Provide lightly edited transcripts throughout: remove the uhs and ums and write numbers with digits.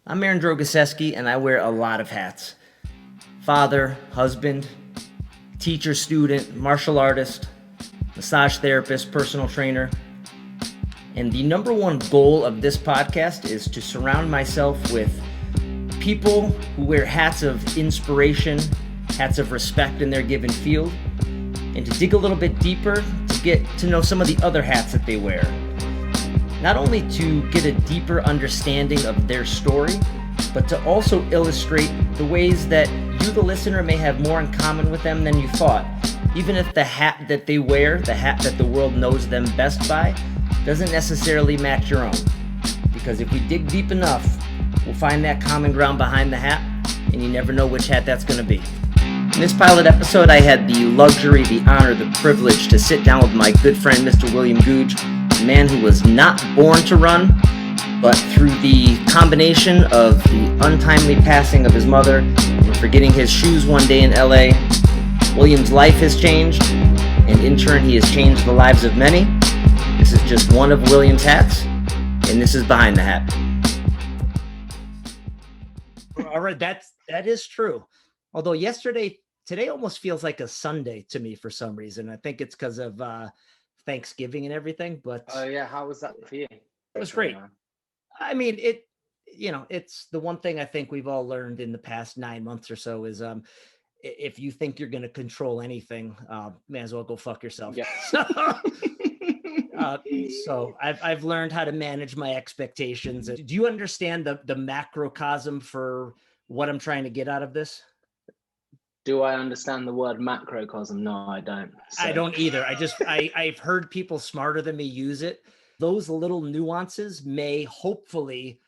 I'm Aaron Drogoseski, and I wear a lot of hats. Father, husband, teacher, student, martial artist, massage therapist, personal trainer. And the number one goal of this podcast is to surround myself with people who wear hats of inspiration, hats of respect in their given field, and to dig a little bit deeper to get to know some of the other hats that they wear. Not only to get a deeper understanding of their story, but to also illustrate the ways that you, the listener, may have more in common with them than you thought. Even if the hat that they wear, the hat that the world knows them best by, doesn't necessarily match your own. Because if we dig deep enough, we'll find that common ground behind the hat, and you never know which hat that's going to be. In this pilot episode, I had the luxury, the honor, the privilege to sit down with my good friend, Mr. William Goodge, a man who was not born to run, but through the combination of the untimely passing of his mother and forgetting his shoes one day in LA, William's life has changed, and in turn, he has changed the lives of many. This is just one of William's hats, and this is Behind the Hat. All right, that is true. Although today almost feels like a Sunday to me for some reason. I think it's because of Thanksgiving and everything, but Oh yeah, how was that for you? it was great. I mean, it's the one thing I think we've all learned in the past 9 months or so is if you think you're going to control anything, may as well go fuck yourself. Yeah. So I've learned how to manage my expectations. Do you understand the macrocosm for what I'm trying to get out of this? Do I understand the word macrocosm? No, I don't. So. I don't either. I've heard people smarter than me use it. Those little nuances may hopefully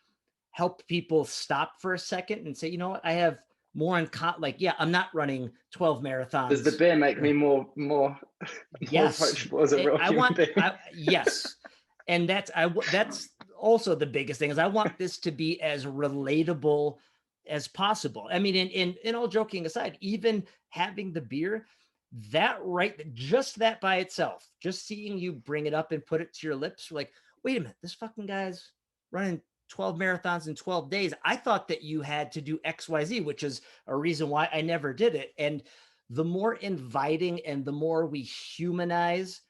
help people stop for a second and say, you know what, I have more in I'm not running 12 marathons. Does the beer make me more yes. approachable as a real human being? Yes. And that's also the biggest thing is I want this to be as relatable as possible. I mean, in all joking aside, even having the beer, just that by itself, just seeing you bring it up and put it to your lips, like, wait a minute, this fucking guy's running 12 marathons in 12 days. I thought that you had to do XYZ, which is a reason why I never did it. And the more inviting and the more we humanize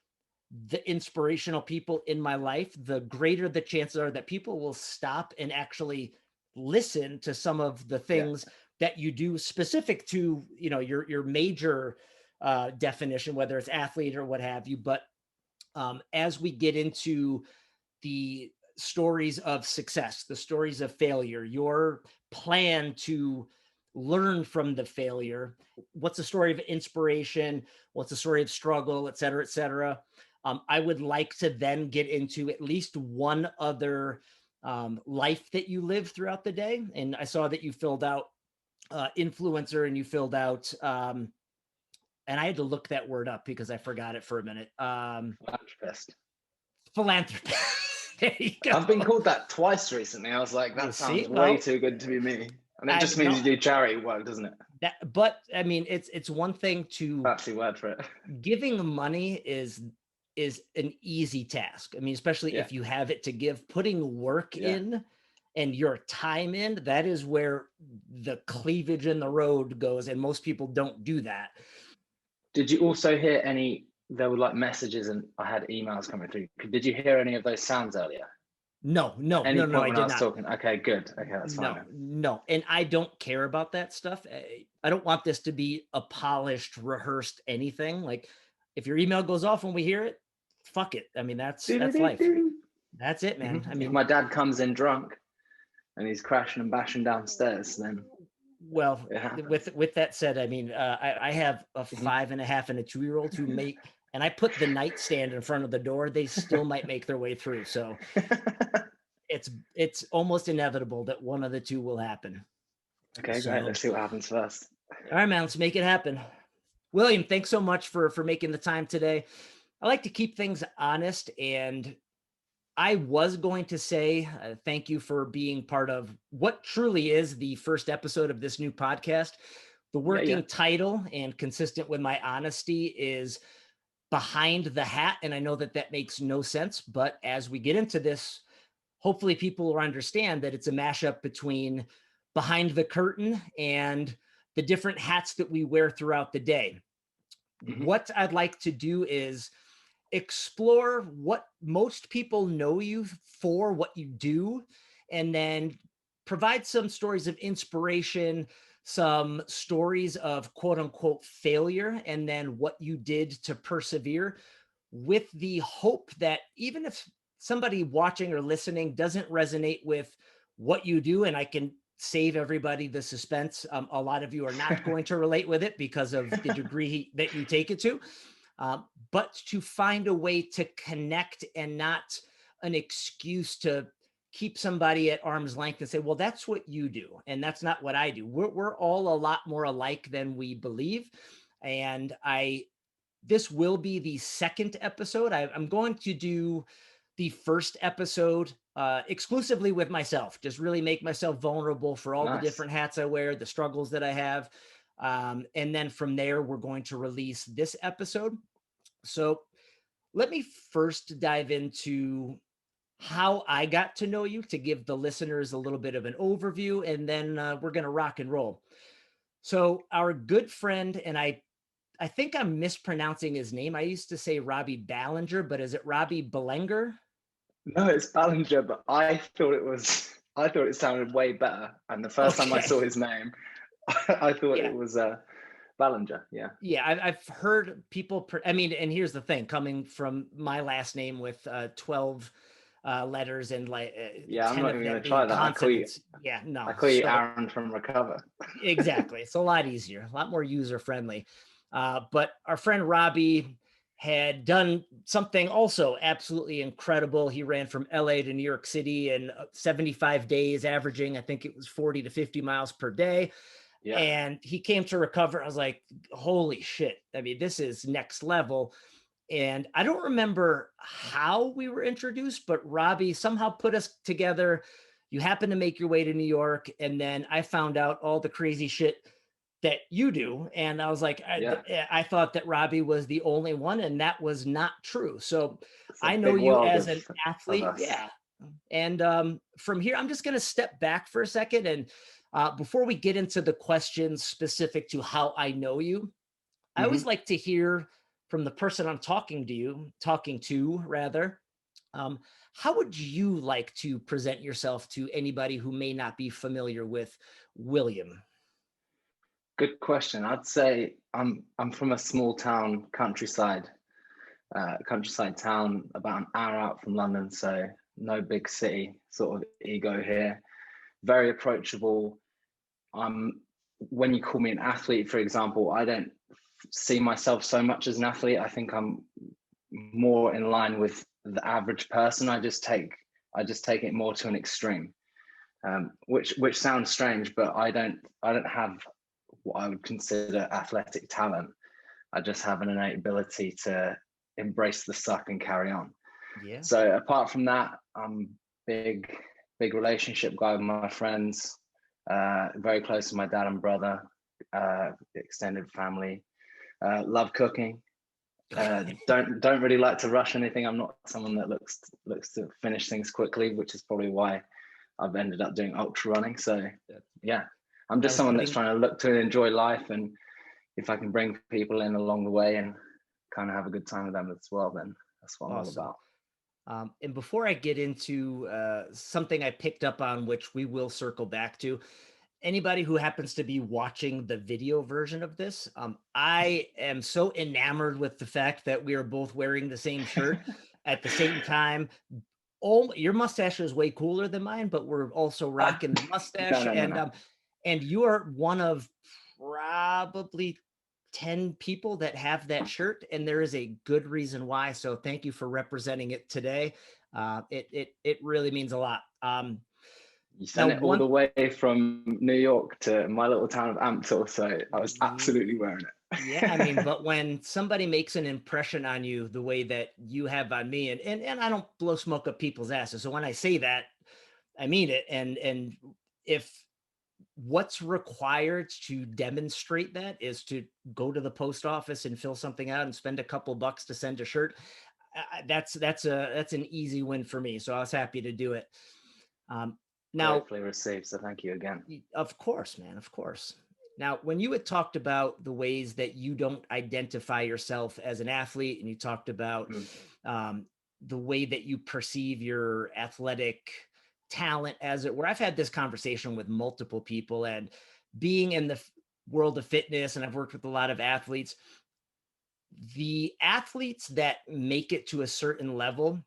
the inspirational people in my life, the greater the chances are that people will stop and actually listen to some of the things that you do specific to, your major definition, whether it's athlete or what have you. But as we get into the stories of success, the stories of failure, your plan to learn from the failure, what's the story of inspiration, what's the story of struggle, et cetera, et cetera. I would like to then get into at least one other life that you live throughout the day. And I saw that you filled out influencer and you filled out, and I had to look that word up because I forgot it for a minute. Philanthropist. Philanthropist. There you go. I've been called that twice recently. I was like, that sounds way too good to be me. And it just means you do charity work, doesn't it? But I mean, it's one thing to actually word for it. Giving money is an easy task. I mean, especially if you have it to give. Putting work in and your time in, that is where the cleavage in the road goes, and most people don't do that. Did you also hear there were like messages and I had emails coming through. Did you hear any of those sounds earlier? No, I did not. Talking. Okay, good. Okay, that's fine. No. And I don't care about that stuff. I don't want this to be a polished, rehearsed anything. Like, if your email goes off when we hear it, fuck it. I mean, that's life. That's it, man. Mm-hmm. I mean, if my dad comes in drunk and he's crashing and bashing downstairs, then with that said, I mean, I have a 5.5 and a 2-year-old who make, and I put the nightstand in front of the door, they still might make their way through. So it's almost inevitable that one of the two will happen. Okay, great. Let's see what happens first. All right, man, let's make it happen. William, thanks so much for making the time today. I like to keep things honest, and I was going to say thank you for being part of what truly is the first episode of this new podcast. The working title, and consistent with my honesty, is Behind the Hat. And I know that makes no sense, but as we get into this, hopefully people will understand that it's a mashup between behind the curtain and the different hats that we wear throughout the day. Mhm. What I'd like to do is explore what most people know you for, what you do, and then provide some stories of inspiration, some stories of quote unquote failure, and then what you did to persevere, with the hope that even if somebody watching or listening doesn't resonate with what you do, and I can save everybody the suspense, a lot of you are not going to relate with it because of the degree that you take it to, but to find a way to connect and not an excuse to keep somebody at arm's length and say, well, that's what you do. And that's not what I do. We're all a lot more alike than we believe. And this will be the second episode. I'm going to do the first episode exclusively with myself, just really make myself vulnerable for all the Nice. different hats I wear, the struggles that I have. And then from there, we're going to release this episode. So let me first dive into how I got to know you to give the listeners a little bit of an overview, and then we're going to rock and roll. So our good friend, and I think I'm mispronouncing his name. I used to say Robbie Ballinger, but is it Robbie Belenger? No, it's Ballinger, but I thought it sounded way better. And the first time I Okay. saw his name, I thought Yeah. it was Ballinger. Yeah. Yeah. I've heard people, I mean, and here's the thing, coming from my last name with 12 letters and like Yeah, I'm 10 not of even them gonna being try that. consonants. Yeah, no. I call you So Aaron from Recover. exactly. It's a lot easier, a lot more user friendly. But our friend Robbie had done something also absolutely incredible. He ran from LA to New York City in 75 days, averaging, I think it was 40 to 50 miles per day. Yeah. And he came to Recover. I was like, holy shit. I mean, this is next level. And I don't remember how we were introduced, but Robbie somehow put us together. You happened to make your way to New York, and then I found out all the crazy shit that you do. And I was like, Yeah. I thought that Robbie was the only one, and that was not true. So It's a I know big you world as an of athlete. us. Yeah. And from here, I'm just going to step back for a second. And before we get into the questions specific to how I know you, I always Hmm. like to hear from the person I'm talking to rather. Um, how would you like to present yourself to anybody who may not be familiar with William? Good question. I'd say I'm from a small town, countryside town, about an hour out from London. So no big city sort of ego here. Very approachable. I'm When you call me an athlete, for example, I don't see myself so much as an athlete. I think I'm more in line with the average person. I just take it more to an extreme, which sounds strange, but I don't have what I would consider athletic talent. I just have an innate ability to embrace the suck and carry on. Yeah. So apart from that, I'm big, big relationship guy with my friends. Very close to my dad and brother, extended family. Love cooking. Don't really like to rush anything. I'm not someone that looks to finish things quickly, which is probably why I've ended up doing ultra running. So yeah, I'm I just was someone that's putting trying to look to enjoy life, and if I can bring people in along the way and kind of have a good time with them as well, then that's what I'm all awesome. about. And before I get into something I picked up on, which we will circle back to, anybody who happens to be watching the video version of this, I am so enamored with the fact that we are both wearing the same shirt at the same time. Oh, your mustache is way cooler than mine, but we're also rocking the No, mustache, no, no, no. and you are one of probably 10 people that have that shirt, and there is a good reason why. So thank you for representing it today. It really means a lot. You Now sent it all one the way from New York to my little town of Ampthill, so I was absolutely wearing Yeah, I mean, it. but when somebody makes an impression on you the way that you have on me, and I don't blow smoke up people's asses. So when I say that, I mean it. And if what's required to demonstrate that is to go to the post office and fill something out and spend a couple bucks to send a shirt, that's an easy win for me. So I was happy to do it. Um, Now, Gratefully received. So thank you again. of course, man, of course. Now, when you had talked about the ways that you don't identify yourself as an athlete, and you talked about Mm. um, the way that you perceive your athletic talent, as it were, I've had this conversation with multiple people, and being in the world of fitness, and I've worked with a lot of athletes, the athletes that make it to a certain level,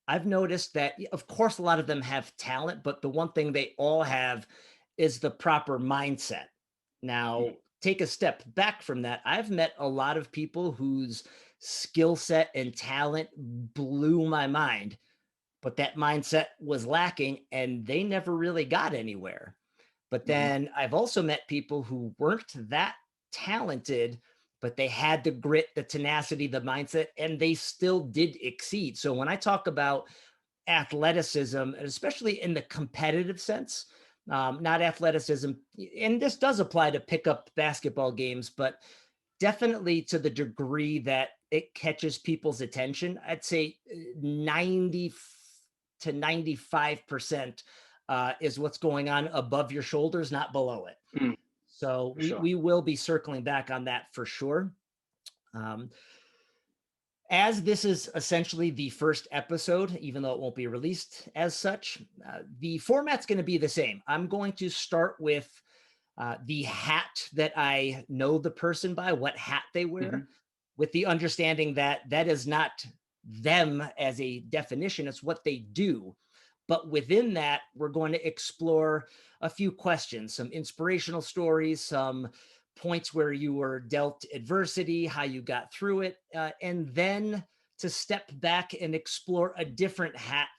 I've noticed that, of course, a lot of them have talent, but the one thing they all have is the proper mindset. Now, Mm. take a step back from that. I've met a lot of people whose skill set and talent blew my mind, but that mindset was lacking and they never really got anywhere. But Mm-hmm. then I've also met people who weren't that talented, but they had the grit, the tenacity, the mindset, and they still did exceed. So when I talk about athleticism, and especially in the competitive sense, not athleticism, and this does apply to pickup basketball games, but definitely to the degree that it catches people's attention. I'd say 90 to 95% is what's going on above your shoulders, not below it. Mm. So For we, sure. we will be circling back on that for sure. Um, as this is essentially the first episode, even though it won't be released as such, the format's going to be the same. I'm going to start with the hat that I know the person by, what hat they Mm-hmm. wear, with the understanding that that is not them as a definition, it's what they do. But within that, we're going to explore a few questions, some inspirational stories, some points where you were dealt adversity, how you got through it, and then to step back and explore a different hat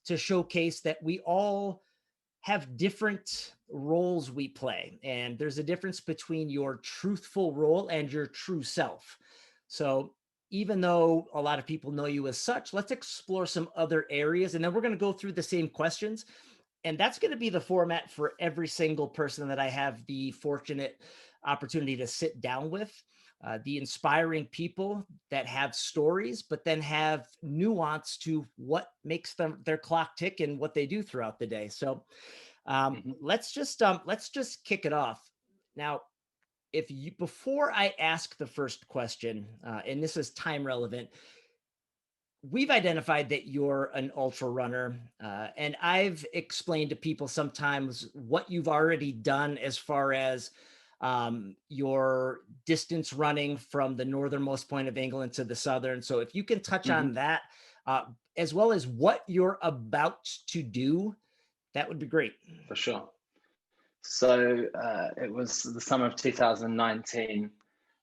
to showcase that we all have different roles we play. And there's a difference between your truthful role and your true self. So even though a lot of people know you as such, let's explore some other areas. And then we're going to go through the same questions. And that's going to be the format for every single person that I have the fortunate opportunity to sit down with. The inspiring people that have stories, but then have nuance to what makes them their clock tick and what they do throughout the day. So Mm-hmm. let's just kick it off. Now, if you before I ask the first question, and this is time relevant, we've identified that you're an ultra runner, and I've explained to people sometimes what you've already done as far as your distance running from the northernmost point of England to the southern. So if you can touch Mm-hmm. on that, as well as what you're about to do, that would be great. For sure. So it was the summer of 2019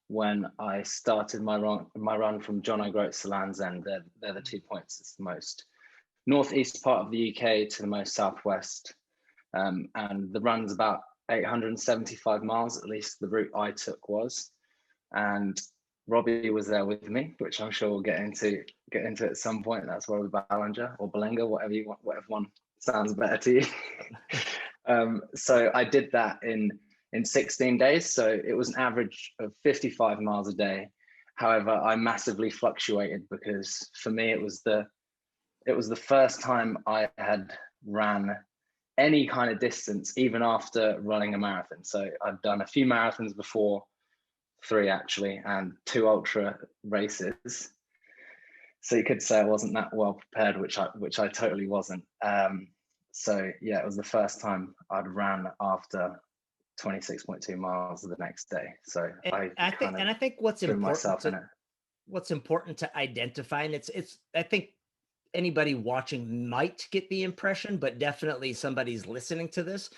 when I started my run from John O'Groats to Land's End. They're the 2 points. It's the most northeast part of the UK to the most southwest. And the run's about 875 miles, at least the route I took was. And Robbie was there with me, which I'm sure we'll get into at some point. That's Robbie Ballinger or Belenga, whatever you want, whatever one sounds better to you. So I did that in 16 days. So it was an average of 55 miles a day. However, I massively fluctuated because for me it was the first time I had ran any kind of distance, even after running a marathon. So I'd done a few marathons before, 3 actually, and 2 ultra races. So you could say I wasn't that well prepared, which I totally wasn't. So yeah, it was the first time I'd ran after 26.2 miles the next day. So And I I think kind of and I think threw myself in it. what's important to identify, and it's I think anybody watching might get the impression, but definitely somebody's listening to this,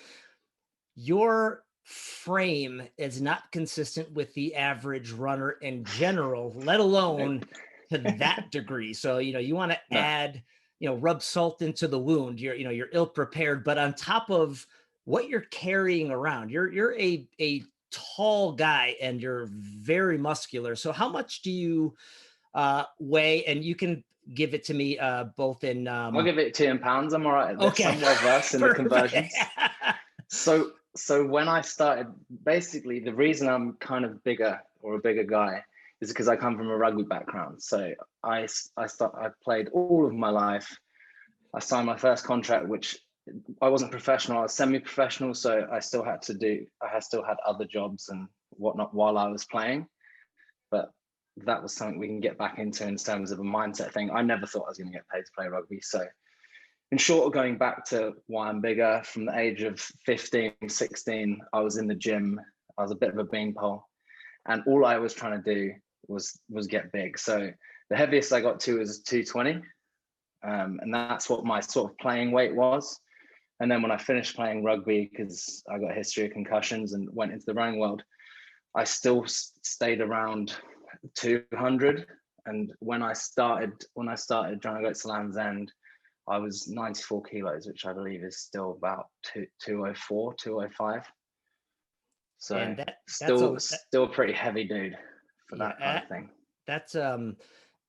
your frame is not consistent with the average runner in general, let alone to that degree. So, you want to No. add, rub salt into the wound. You're ill prepared, but on top of what you're carrying around, you're a tall guy and you're very muscular. So how much do you weigh? And you can give it to me both in I'll give it to you in pounds. I'm all right at this. okay. I'm well versed in the Perfect. conversions. So when I started, basically the reason I'm kind of bigger or a bigger guy is because I come from a rugby background. So I played all of my life. I signed my first contract, which I wasn't professional. I was semi-professional, so I still had other jobs and whatnot while I was playing. But that was something we can get back into in terms of a mindset thing. I never thought I was going to get paid to play rugby. So in short, of going back to why I'm bigger, from the age of 15, 16, I was in the gym. I was a bit of a beanpole, and all I was trying to do was get big. So the heaviest I got to was 220, and that's what my sort of playing weight was. And then when I finished playing rugby, because I got a history of concussions and went into the rowing world, I still stayed around 200. And when I started trying to go to Land's End, I was 94 kilos, which I believe is still about 204, 205. So And still a pretty heavy dude for that kind of thing. That's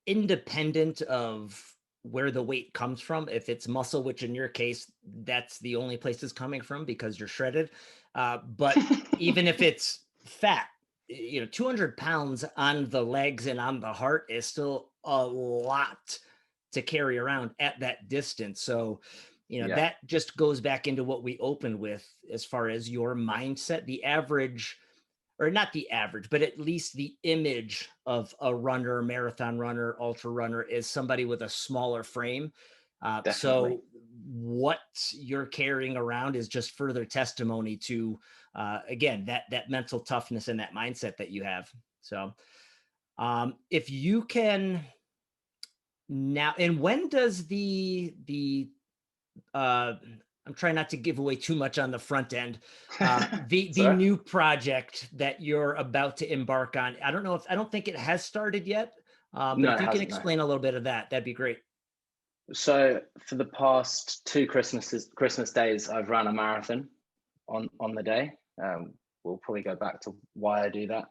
independent of where the weight comes from. If it's muscle, which in your case, that's the only place it's coming from because you're shredded. But even if it's fat, 200 pounds on the legs and on the heart is still a lot to carry around at that distance. So, that just goes back into what we opened with as far as your mindset. The average, or not the average, but at least the image of a runner, marathon runner, ultra runner is somebody with a smaller frame. So what you're carrying around is just further testimony to, again, that mental toughness and that mindset that you have. So if you can now, and when does I'm trying not to give away too much on the front end. The new project that you're about to embark on, I don't think it has started yet. But if you can explain a little bit of that, that'd be great. So for the past 2 Christmas days, I've run a marathon on the day. We'll probably go back to why I do that.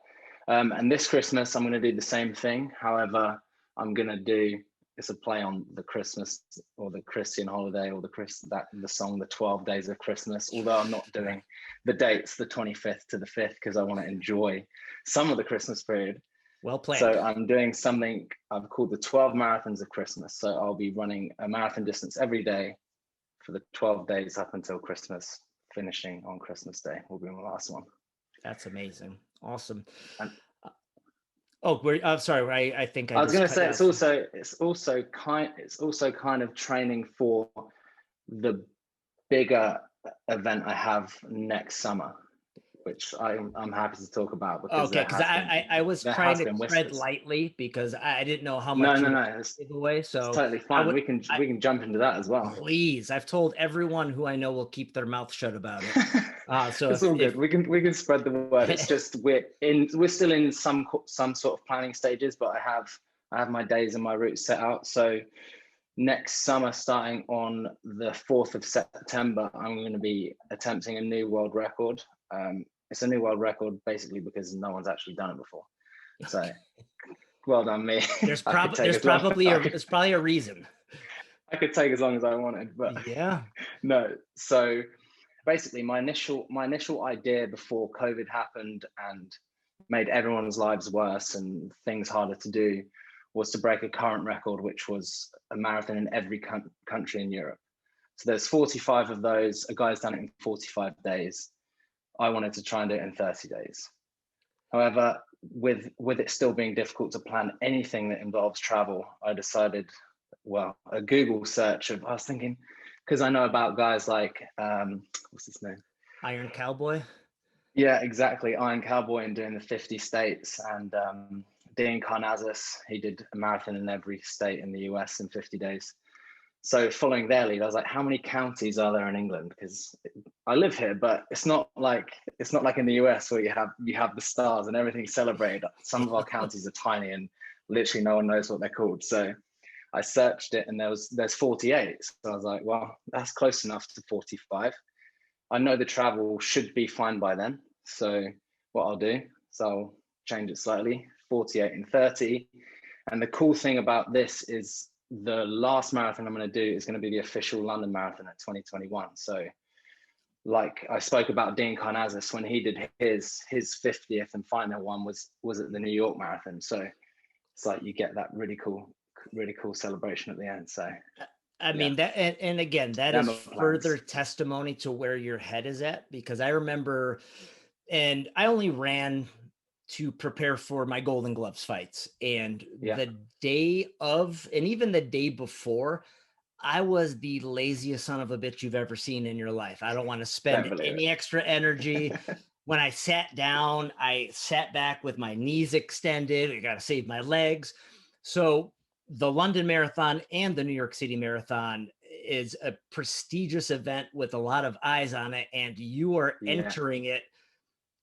And this Christmas, I'm going to do the same thing. However, I'm going to do, it's a play on the Christmas or the Christian holiday, or the song, the 12 Days of Christmas, although I'm not doing the dates, the 25th to the 5th, because I want to enjoy some of the Christmas period. Well planned. So I'm doing something I've called the 12 Marathons of Christmas. So I'll be running a marathon distance every day for the 12 days up until Christmas, finishing on Christmas Day will be my last one. That's amazing. Awesome. And, sorry. I think I was going to say it's also kind of training for the bigger event I have next summer, which I'm happy to talk about. Because I was trying to tread lightly because I didn't know how much it's giveaway. So it's totally fine. We can jump into that as well. Please, I've told everyone who I know will keep their mouth shut about it. So it's all good. We can spread the word. It's just we're still in some sort of planning stages, but I have my days and my routes set out. So next summer, starting on the 4th of September, I'm going to be attempting a new world record. It's a new world record basically because no one's actually done it before. So well done me. There's probably a reason. I could take as long as I wanted, but yeah. No. So basically my initial idea before COVID happened and made everyone's lives worse and things harder to do was to break a current record, which was a marathon in every country in Europe. So there's 45 of those. A guy's done it in 45 days. I wanted to try and do it in 30 days. However, with it still being difficult to plan anything that involves travel, I decided, a Google search I was thinking, because I know about guys like, what's his name? Iron Cowboy. Yeah, exactly. Iron Cowboy and doing the 50 states, and Dean Karnazes, he did a marathon in every state in the US in 50 days. So following their lead, I was like, how many counties are there in England? Because I live here, but it's not like in the US where you have the stars and everything's celebrated. Some of our counties are tiny and literally no one knows what they're called. So I searched it and there's 48. So I was like, well, that's close enough to 45. I know the travel should be fine by then. So what I'll do, I'll change it slightly, 48 and 30. And the cool thing about this is the last marathon I'm going to do is going to be the official London Marathon at 2021. So like I spoke about Dean Karnazes, when he did his 50th and final one was at the New York Marathon. So it's like you get that really cool celebration at the end. So I Yeah, mean that, and again, that them is are further plans. testimony to where your head is at, because I remember, and I only ran to prepare for my Golden Gloves fights, and Yeah, the day of, and even the day before, I was the laziest son of a bitch you've ever seen in your life. I don't want to don't spend believe any extra energy. it. When I sat down, I sat back with my knees extended. I got to save my legs. So the London Marathon and the New York City Marathon is a prestigious event with a lot of eyes on it, and you are Yeah, entering it.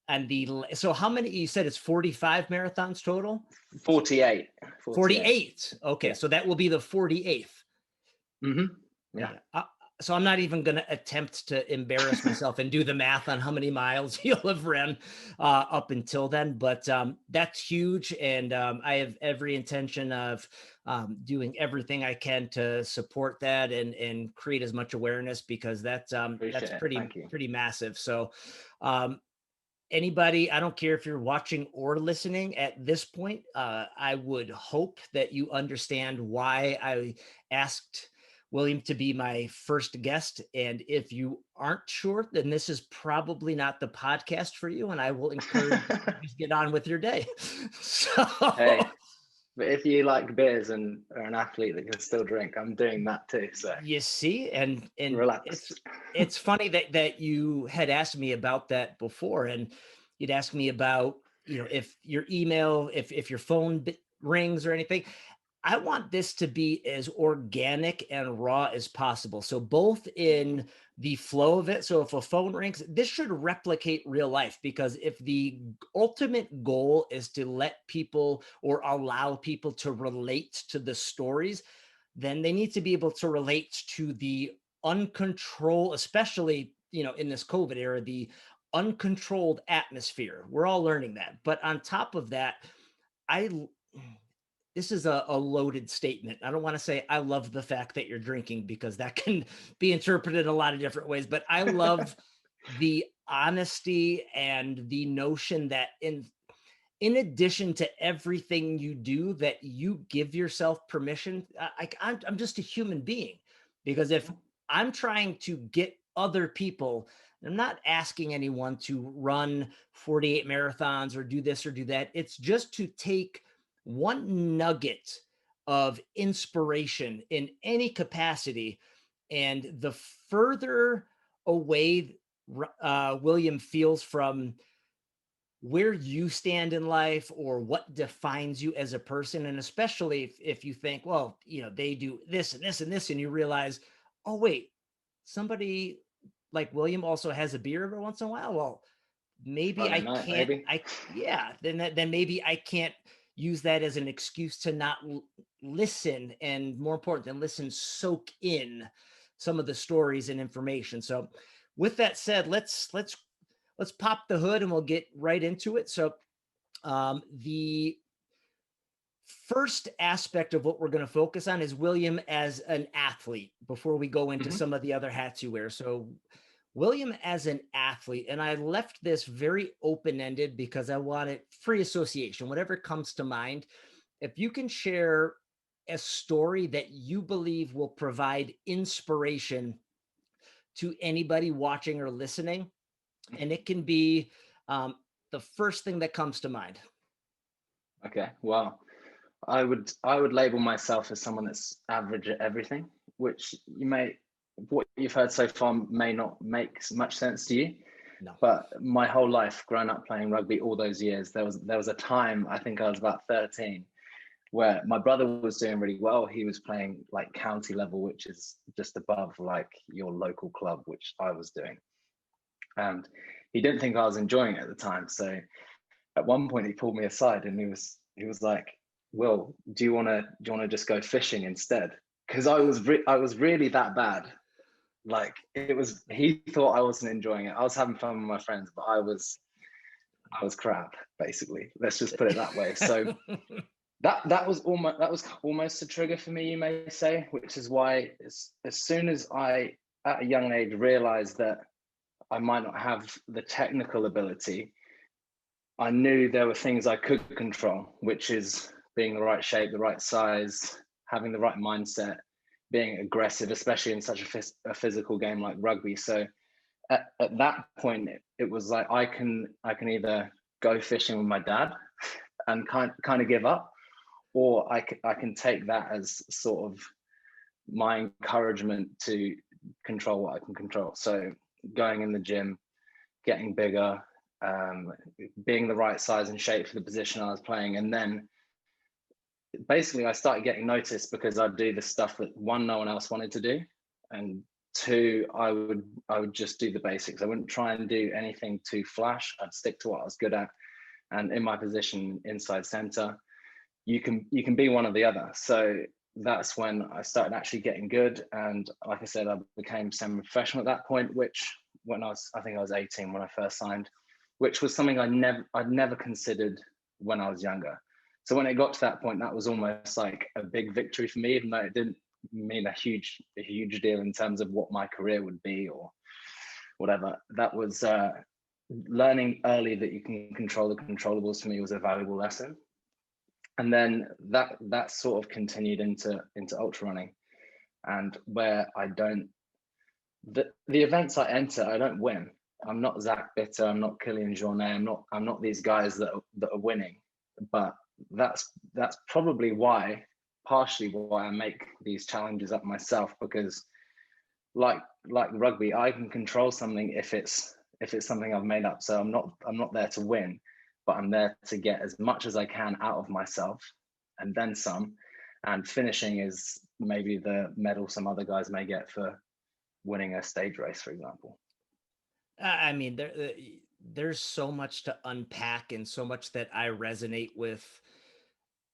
And so how many, you said it's 45 marathons total? 48, 48. 48. Okay, Yeah. so that will be the 48th. Yeah. Yeah. So I'm not even going to attempt to embarrass myself and do the math on how many miles you'll have ran up until then. But that's huge. And I have every intention of doing everything I can to support that and create as much awareness, because that's Appreciate it. pretty, Thank you. pretty massive. So um, anybody, I don't care if you're watching or listening at this point, I would hope that you understand why I asked William to be my first guest. And if you aren't sure, then this is probably not the podcast for you. And I will encourage you to just get on with your day. Hey, So but if you like beers and are an athlete that can still drink, I'm doing that too. So you see, and relax. it's funny that you had asked me about that before, and you'd asked me about, if your email, if your phone rings or anything. I want this to be as organic and raw as possible. So both in the flow of it. So if a phone rings, this should replicate real life, because if the ultimate goal is to let people or allow people to relate to the stories, then they need to be able to relate to the uncontrolled, especially, in this COVID era, the uncontrolled atmosphere. We're all learning that. But on top of that, I this is a loaded statement. I don't want to say I love the fact that you're drinking, because that can be interpreted a lot of different ways, but I love the honesty and the notion that in addition to everything you do, that you give yourself permission. I'm just a human being, because if I'm trying to get other people, I'm not asking anyone to run 48 marathons or do this or do that. It's just to take one nugget of inspiration in any capacity. And the further away William feels from where you stand in life or what defines you as a person, and especially if you think, well, they do this and this and this, and you realize, oh wait, somebody like William also has a beer every once in a while. Well, maybe I Friday night, can't, maybe. yeah, then maybe I can't use that as an excuse to not listen, and more important than listen, soak in some of the stories and information. So with that said, let's pop the hood and we'll get right into it. So the first aspect of what we're going to focus on is William as an athlete before we go into Hmm. some of the other hats you wear. So William as an athlete, and I left this very open-ended because I wanted free association, whatever comes to mind. If you can share a story that you believe will provide inspiration to anybody watching or listening, and it can be um, the first thing that comes to mind. Okay. Well, I would label myself as someone that's average at everything, which what you've heard so far may not make much sense to you. No. But my whole life, growing up playing rugby all those years, there was a time, I think I was about 13, where my brother was doing really well. He was playing like county level, which is just above like your local club, which I was doing. And he didn't think I was enjoying it at the time. So at one point he pulled me aside and he was like, "Will, do you want to just go fishing instead?" Because I was really that bad. Like he thought I wasn't enjoying it. I was having fun with my friends, but I was crap, basically. Let's just put it that way. So that was almost a trigger for me, you may say, which is why as soon as I at a young age realized that I might not have the technical ability, I knew there were things I could control, which is being the right shape, the right size, having the right mindset, being aggressive, especially in such a physical game like rugby. So at that point, it was like I can either go fishing with my dad and kind of give up, or I can take that as sort of my encouragement to control what I can control. So going in the gym, getting bigger, being the right size and shape for the position I was playing, and then basically I started getting noticed because I'd do the stuff that one, no one else wanted to do, and two, I would just do the basics. I wouldn't try and do anything too flash. I'd stick to what I was good at, and in my position inside center, you can be one or the other. So that's when I started actually getting good, and like I said, I became semi-professional at that point. Which when I think I was 18 when I first signed, which was something I'd never considered when I was younger. So when it got to that point, that was almost like a big victory for me, even though it didn't mean a huge deal in terms of what my career would be or whatever. That was learning early that you can control the controllables. For me, was a valuable lesson. And then that sort of continued into ultra running, and where I don't the events I enter, I don't win. I'm not Zach Bitter, I'm not Killian Jornet, I'm not these guys that are winning. But that's probably why, partially why I make these challenges up myself, because like rugby, I can control something if it's something I've made up. So I'm not there to win, but I'm there to get as much as I can out of myself and then some. And finishing is maybe the medal some other guys may get for winning a stage race, for example. I mean, there's so much to unpack and so much that I resonate with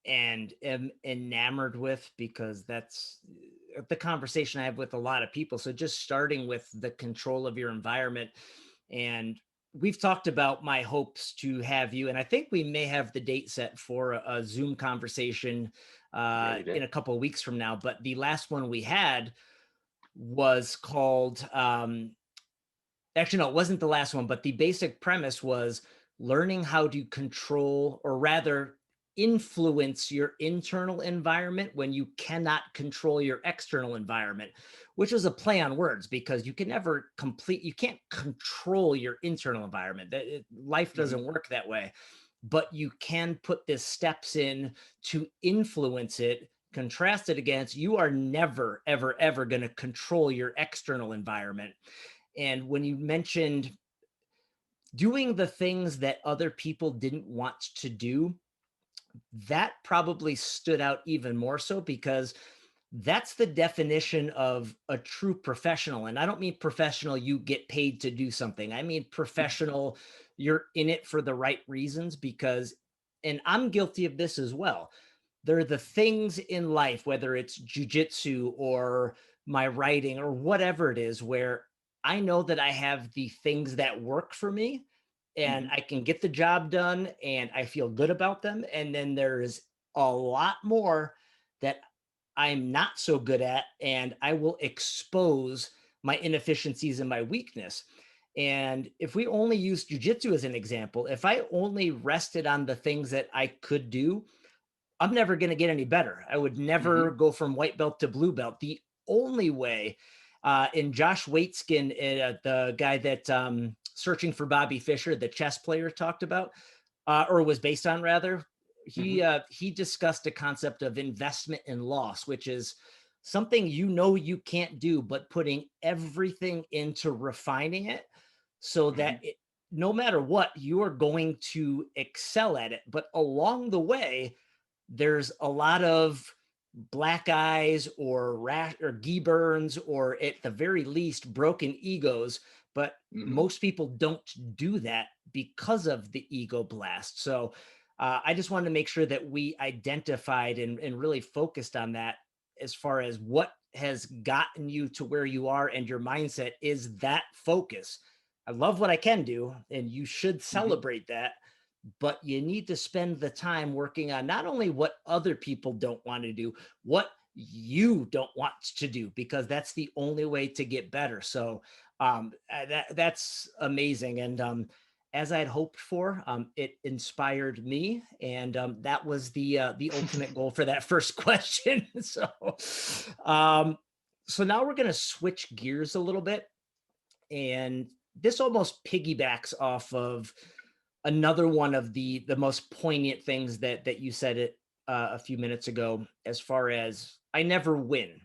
and am enamored with, because that's the conversation I have with a lot of people. So just starting with the control of your environment, and we've talked about my hopes to have you, and I think we may have the date set for a Zoom conversation Yeah, we in did. a couple of weeks from now. But the last one we had was called actually no, it wasn't the last one, but the basic premise was learning how to control, or rather influence, your internal environment when you cannot control your external environment, which was a play on words, because you can't control your internal environment. Life Mm-hmm. doesn't work that way, but you can put the steps in to influence it. Contrast it against, you are never ever ever going to control your external environment. And when you mentioned doing the things that other people didn't want to do, that probably stood out even more so, because that's the definition of a true professional. And I don't mean professional, you get paid to do something. I mean professional, you're in it for the right reasons. Because, and I'm guilty of this as well, there are the things in life, whether it's jujitsu or my writing or whatever it is, where I know that I have the things that work for me and Mm-hmm. I can get the job done and I feel good about them. And then there's a lot more that I'm not so good at, and I will expose my inefficiencies and my weakness. And if we only use jujitsu as an example, if I only rested on the things that I could do, I'm never going to get any better. I would never Mm-hmm. go from white belt to blue belt. The only way, in Josh Waitskin, the guy that Searching for Bobby Fischer, the chess player, talked about, or was based on rather, Mm-hmm. he discussed a concept of investment and loss, which is something you can't do, but putting everything into refining it so that Mm-hmm. no matter what, you are going to excel at it. But along the way, there's a lot of black eyes or rash or gee burns, or at the very least broken egos. But Mm-hmm. most people don't do that because of the ego blast. So I just wanted to make sure that we identified and really focused on that, as far as what has gotten you to where you are, and your mindset is that focus. I love what I can do, and you should Mm-hmm. celebrate that, but you need to spend the time working on not only what other people don't want to do, what you don't want to do, because that's the only way to get better. So that's amazing. And as I had hoped for. It inspired me, and that was the ultimate goal for that first question. Um, so now we're going to switch gears a little bit, and this almost piggybacks off of another one of the most poignant things that you said it a few minutes ago, as far as I never win.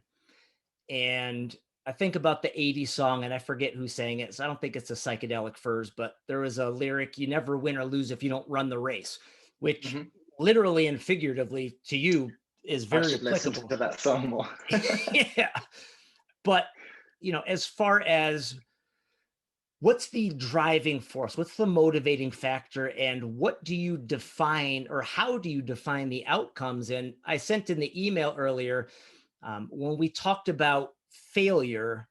And I think about the '80s song, and I forget who sang it. So I don't think it's the Psychedelic Furs, but there was a lyric, "You never win or lose if you don't run the race," which Hmm. literally and figuratively to you is I very should listen applicable. to that song more. Yeah. But, as far as what's the driving force, what's the motivating factor, and what do you define, or how do you define the outcomes? And I sent in the email earlier, when we talked about failure.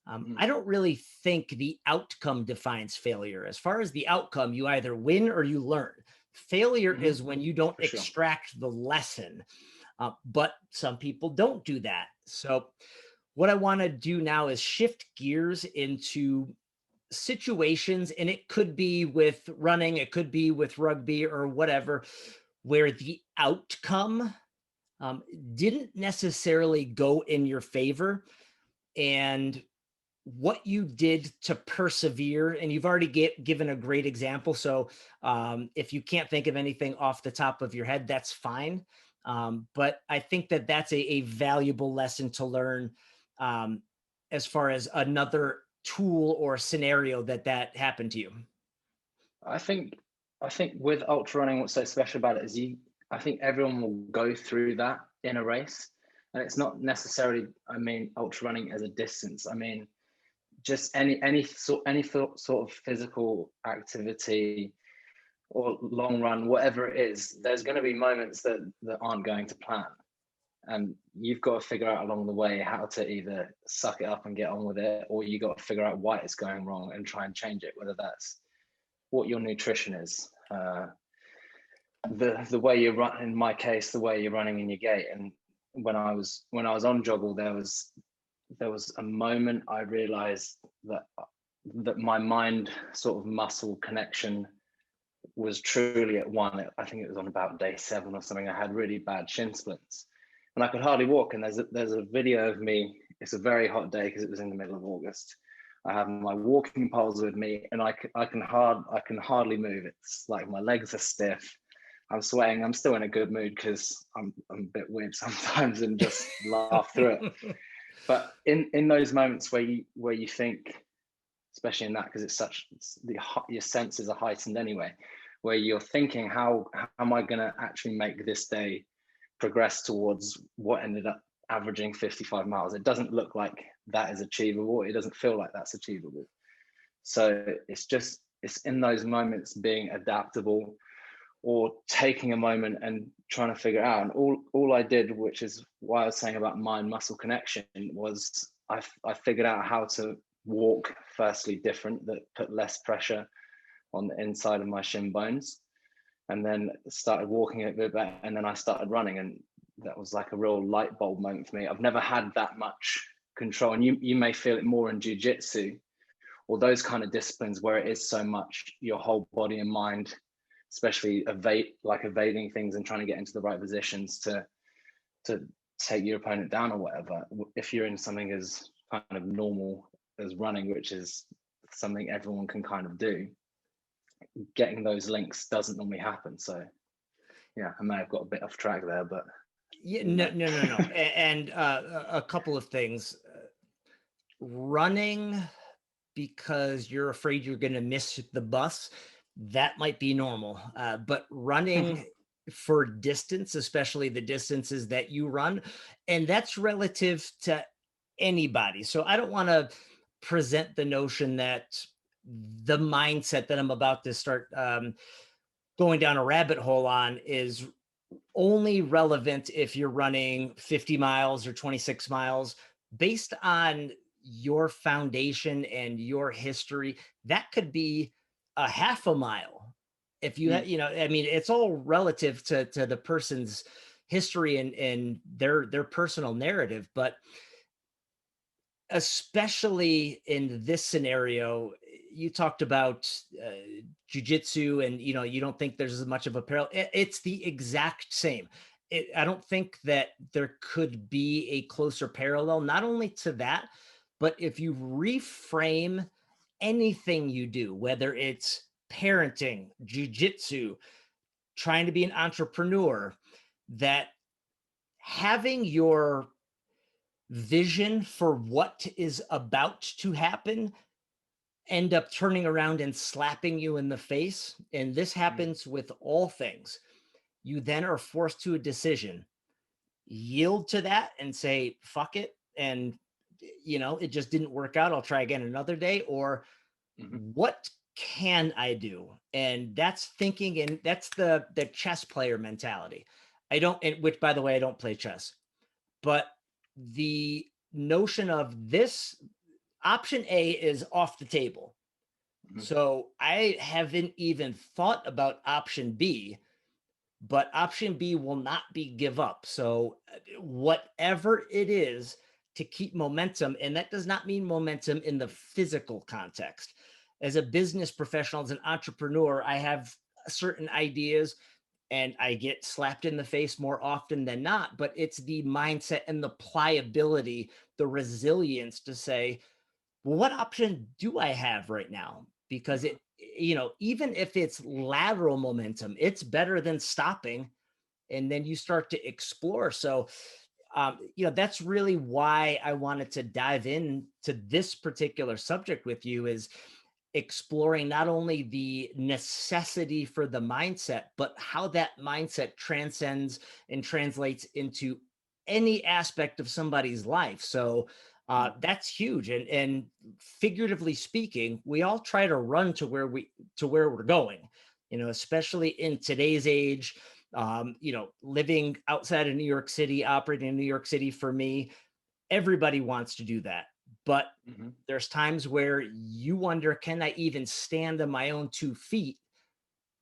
Mm, I don't really think the outcome defines failure. As far as the outcome, you either win or you learn. Failure hmm. is when you don't For sure. extract the lesson. But some people don't do that. So what I want to do now is shift gears into situations, and it could be with running, it could be with rugby or whatever, where the outcome um, didn't necessarily go in your favor, and what you did to persevere. And you've already given a great example. So if you can't think of anything off the top of your head, that's fine. But I think that that's a valuable lesson to learn, um, as far as another tool or scenario that happened to you. I think I think with ultra running, what's so special about it is I think everyone will go through that in a race. And it's not necessarily, I mean, ultra running as a distance. I mean, just any sort of physical activity or long run, whatever it is, there's going to be moments that aren't going to plan. And you've got to figure out along the way how to either suck it up and get on with it, or you got to figure out why it's going wrong and try and change it, whether that's what your nutrition is, the way you run. In my case, the way you're running in your gait. And when I was on joggle, there was a moment I realized that my mind sort of muscle connection was truly at one. I think it was on about day 7 or something. I had really bad shin splints, and I could hardly walk. And there's a video of me. It's a very hot day because it was in the middle of August. I have my walking poles with me, and I can hardly move. It's like my legs are stiff. I'm sweating. I'm still in a good mood because I'm a bit weird sometimes and just laugh through it. But in those moments where you think, especially in that, because your senses are heightened anyway, where you're thinking, how am I going to actually make this day progress towards what ended up averaging 55 miles? It doesn't look like that is achievable. It doesn't feel like that's achievable. So it's in those moments being adaptable, or taking a moment and trying to figure it out. And all I did, which is why I was saying about mind muscle connection, was I figured out how to walk firstly different, that put less pressure on the inside of my shin bones, and then started walking a bit better, and then I started running, and that was like a real light bulb moment for me. I've never had that much control, and you may feel it more in jiu-jitsu or those kind of disciplines where it is so much your whole body and mind, especially evading things and trying to get into the right positions to take your opponent down or whatever. If you're in something as kind of normal as running, which is something everyone can kind of do, getting those links doesn't normally happen. So yeah, I may have got a bit off track there, but Yeah, you no, know. no, no, no. And a couple of things. Running because you're afraid you're going to miss the bus, that might be normal. But running for distance, especially the distances that you run, and that's relative to anybody. So I don't want to present the notion that the mindset that I'm about to start going down a rabbit hole on is only relevant if you're running 50 miles or 26 miles. Based on your foundation and your history, that could be a half a mile. If you Mm, I mean, it's all relative to the person's history and their personal narrative. But especially in this scenario, you talked about jujitsu and, you don't think there's as much of a parallel. It's the exact same. I don't think that there could be a closer parallel, not only to that, but if you reframe anything you do, whether it's parenting, jujitsu, trying to be an entrepreneur, that having your vision for what is about to happen end up turning around and slapping you in the face. And this Mm. happens with all things. You then are forced to a decision. Yield to that and say, fuck it. And, it just didn't work out. I'll try again another day. Or Mhm. what can I do? And that's thinking, and that's the chess player mentality. I don't, and which by the way, I don't play chess, but the notion of this option A is off the table. Mhm. So I haven't even thought about option B, but option B will not be give up. So whatever it is to keep momentum, and that does not mean momentum in the physical context. As a business professional, as an entrepreneur, I have certain ideas and I get slapped in the face more often than not, but it's the mindset and the pliability, the resilience to say, well, what option do I have right now? Because Mhm. even if it's lateral momentum, it's better than stopping. And then you start to explore. So, that's really why I wanted to dive in to this particular subject with you, is exploring not only the necessity for the mindset, but how that mindset transcends and translates into any aspect of somebody's life. So Mm. that's huge. And figuratively speaking, we all try to run to where we're going. Especially in today's age. Living outside of New York City, operating in New York City for me, everybody wants to do that. But Mhm. there's times where you wonder, can I even stand on my own 2 feet?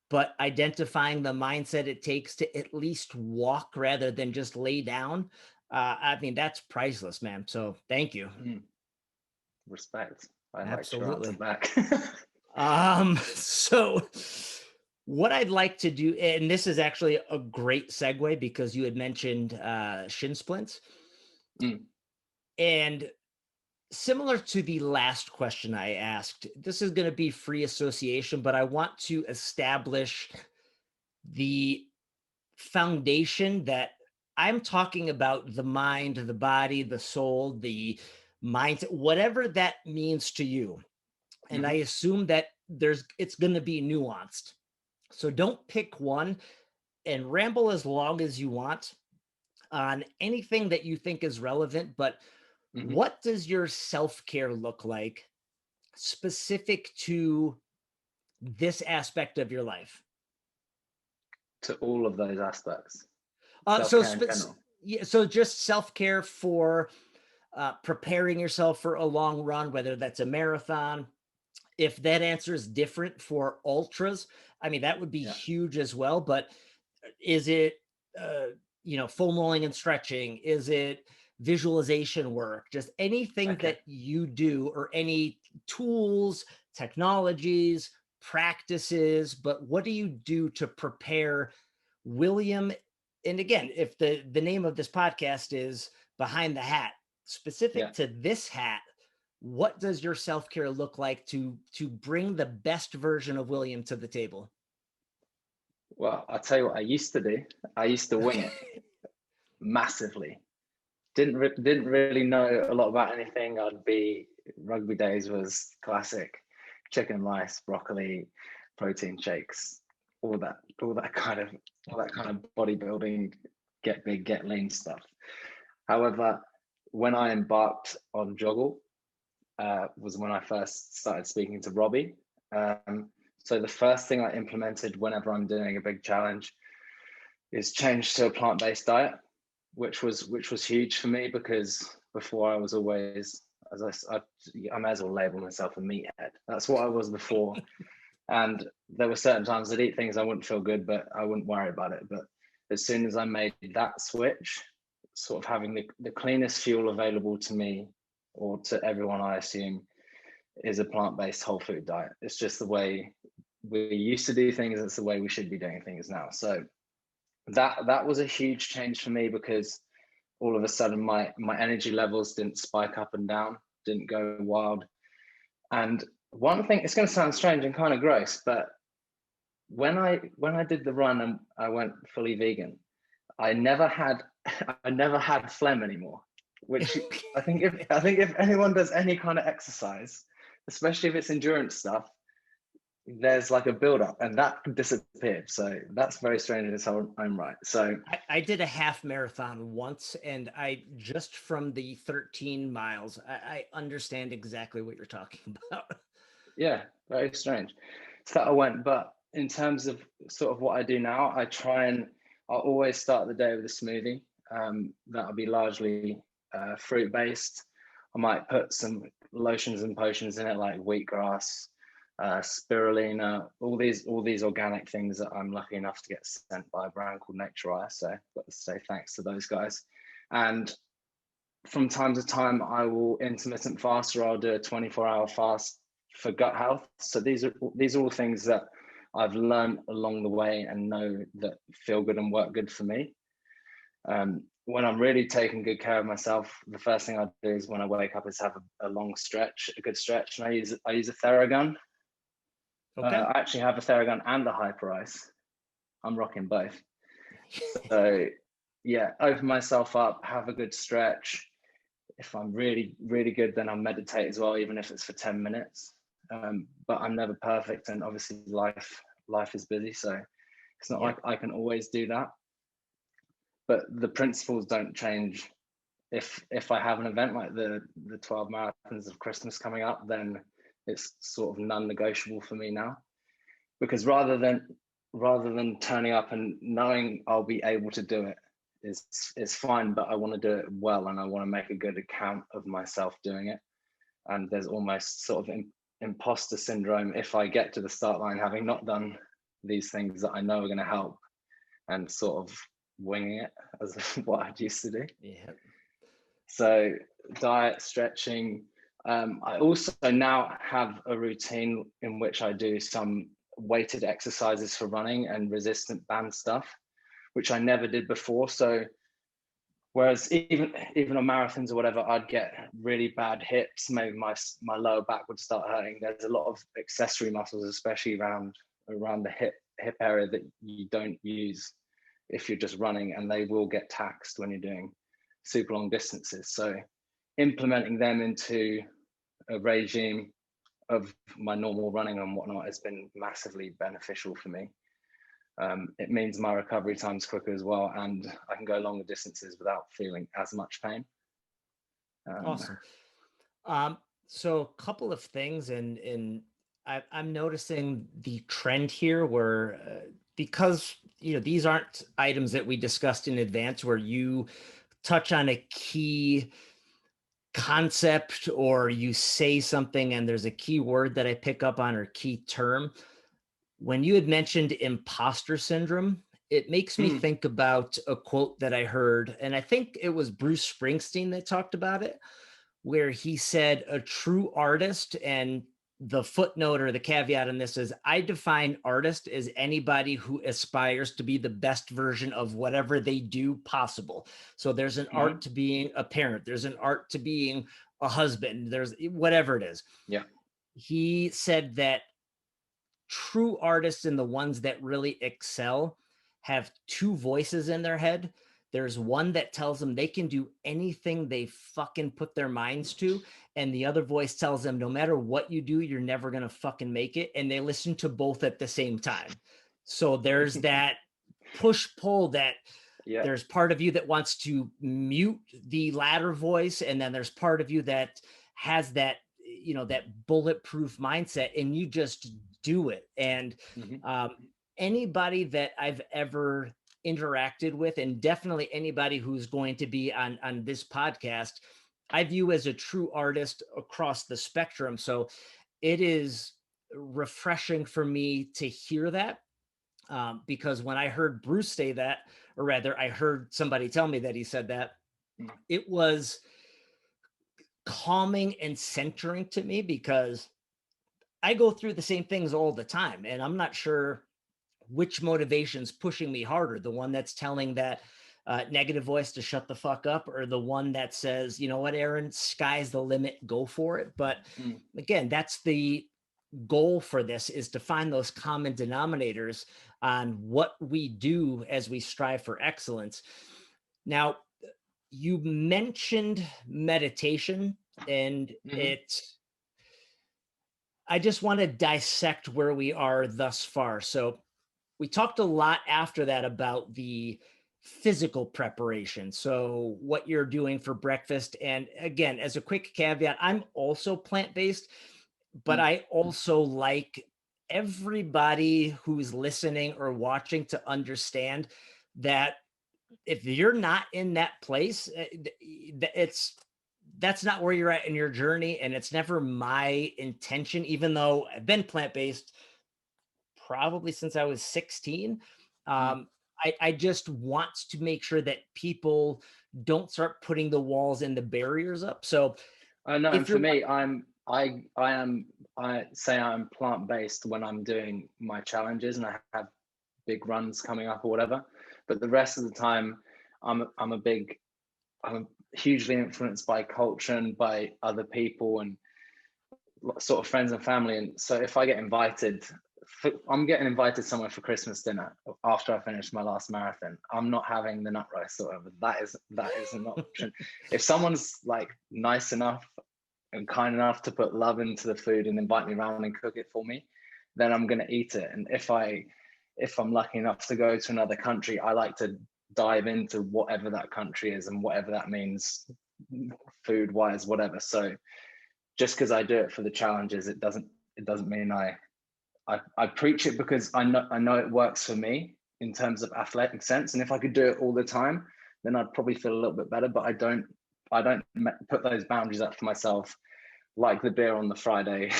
But identifying the mindset it takes to at least walk rather than just lay down, I mean, that's priceless, man. So thank you. Mm. Respect. I liked your answer Absolutely. back. So what I'd like to do, and this is actually a great segue because you had mentioned shin splints. Mm. And similar to the last question I asked, this is going to be free association, but I want to establish the foundation that I'm talking about: the mind, the body, the soul, the mindset, whatever that means to you. And I Mhm. assume that it's going to be nuanced. So don't pick one and ramble as long as you want on anything that you think is relevant. But Mhm. what does your self care look like specific to this aspect of your life? To all of those aspects, Uh, so, self-care in spe- general. yeah, so just self care for preparing yourself for a long run, whether that's a marathon. If that answer is different for ultras, I mean, that would be Yeah. huge as well. But is it, uh, foam rolling and stretching? Is it visualization work? Just anything Okay. that you do, or any tools, technologies, practices. But what do you do to prepare William? And again, if the name of this podcast is Behind the Hat, Yeah. specific to this hat, what does your self-care look like to bring the best version of William to the table? Well, I'll tell you what I used to do. I used to wing it massively. Didn't really know a lot about anything. I'd be rugby days was classic, chicken, rice, broccoli, protein shakes, all that kind of bodybuilding, get big, get lean stuff. However, when I embarked on joggle, was when I first started speaking to Robbie. So the first thing I implemented whenever I'm doing a big challenge is change to a plant-based diet, which was huge for me because before I was always, I may as well label myself a meathead. That's what I was before, and there were certain times I'd eat things I wouldn't feel good, but I wouldn't worry about it. But as soon as I made that switch, sort of having the cleanest fuel available to me or to everyone, I assume, is a plant-based whole food diet. It's just the way we used to do things, it's the way we should be doing things now. So that was a huge change for me, because all of a sudden my energy levels didn't spike up and down, didn't go wild. And one thing, it's going to sound strange and kind of gross, but when I did the run and I went fully vegan, I never had I never had phlegm anymore. Which I think if anyone does any kind of exercise, especially if it's endurance stuff, there's like a build up, and that disappeared. So that's very strange in its own right. So I did a half marathon once, and I just from the 13 miles, I understand exactly what you're talking about. yeah, very strange. So that I went, but in terms of sort of what I do now, I'll always start the day with a smoothie. That'll be largely fruit based. I might put some lotions and potions in it, like wheatgrass, spirulina, all these organic things that I'm lucky enough to get sent by a brand called Nature. So I've got to say thanks to those guys. And from time to time, I will intermittent fast, or I'll do a 24-hour fast for gut health. So these are all things that I've learned along the way and know that feel good and work good for me. When I'm really taking good care of myself, the first thing I do is when I wake up is have a long stretch, a good stretch, and I use a Theragun. Okay. I actually have a Theragun and a Hyperice. I'm rocking both. So yeah, open myself up, have a good stretch. If I'm really, really good, then I'll meditate as well, even if it's for 10 minutes. But I'm never perfect. And obviously life is busy. So it's not like I can always do that. But the principles don't change. If I have an event like the 12 marathons of Christmas coming up, then it's sort of non-negotiable for me now. Because rather than turning up and knowing I'll be able to do it is fine, but I want to do it well, and I want to make a good account of myself doing it. And there's almost sort of imposter syndrome if I get to the start line having not done these things that I know are going to help, and sort of winging it as what I used to do. Yeah. So diet, stretching. I also now have a routine in which I do some weighted exercises for running and resistant band stuff, which I never did before. So whereas even on marathons or whatever, I'd get really bad hips, maybe my lower back would start hurting. There's a lot of accessory muscles, especially around the hip area, that you don't use if you're just running, and they will get taxed when you're doing super long distances. So implementing them into a regime of my normal running and whatnot has been massively beneficial for me. It means my recovery time's quicker as well, and I can go longer distances without feeling as much pain. Awesome. So a couple of things, and I'm noticing the trend here where because these aren't items that we discussed in advance, where you touch on a key concept or you say something and there's a key word that I pick up on, or key term. When you had mentioned imposter syndrome, it makes me think about a quote that I heard, and I think it was Bruce Springsteen that talked about it, where he said a true artist, and the footnote or the caveat in this is, I define artist as anybody who aspires to be the best version of whatever they do possible. So there's an art to being a parent, there's an art to being a husband, there's whatever it is. Yeah. He said that true artists and the ones that really excel have two voices in their head. There's one that tells them they can do anything they fucking put their minds to. And the other voice tells them, no matter what you do, you're never going to fucking make it. And they listen to both at the same time. So there's that push pull that there's part of you that wants to mute the latter voice. And then there's part of you that has that, that bulletproof mindset, and you just do it. And anybody that I've ever interacted with, and definitely anybody who's going to be on this podcast, I view as a true artist across the spectrum. So it is refreshing for me to hear that, because when I heard Bruce say that, or rather I heard somebody tell me that he said that, it was calming and centering to me, because I go through the same things all the time, and I'm not sure which motivation's pushing me harder, the one that's telling that negative voice to shut the fuck up, or the one that says, you know what, Aaron, sky's the limit, go for it. But Mm. again, that's the goal for this, is to find those common denominators on what we do as we strive for excellence. Now, you mentioned meditation, and Hmm. I just want to dissect where we are thus far. So we talked a lot after that about the physical preparation. So what you're doing for breakfast. And again, as a quick caveat, I'm also plant-based, but Mm. I also like everybody who's listening or watching to understand that if you're not in that place, it's that's not where you're at in your journey. And it's never my intention, even though I've been plant-based probably since I was 16. Mm. I just want to make sure that people don't start putting the walls and the barriers up. So I know, and if for you're me, I say I'm plant based when I'm doing my challenges and I have big runs coming up or whatever. But the rest of the time, I'm a big I'm hugely influenced by culture and by other people and sort of friends and family. And so if I get invited, I'm getting invited somewhere for Christmas dinner after I finish my last marathon. I'm not having the nut rice or whatever. That is an option. If someone's like nice enough and kind enough to put love into the food and invite me around and cook it for me, then I'm gonna eat it. And if I'm lucky enough to go to another country, I like to dive into whatever that country is and whatever that means, food wise, whatever. So just because I do it for the challenges, it doesn't mean I preach it because I know it works for me in terms of athletic sense. And if I could do it all the time, then I'd probably feel a little bit better. But I don't put those boundaries up for myself like the beer on the Friday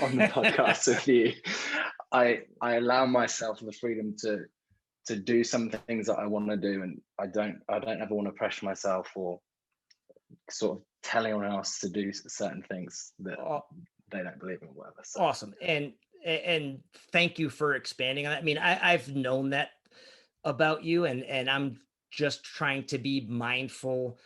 on the podcast with you. I allow myself the freedom to do some things that I want to do, and I don't ever want to pressure myself or sort of tell anyone else to do certain things that they don't believe in, whatever. So awesome. And thank you for expanding on that. I mean, I've known that about you, and I'm just trying to be mindful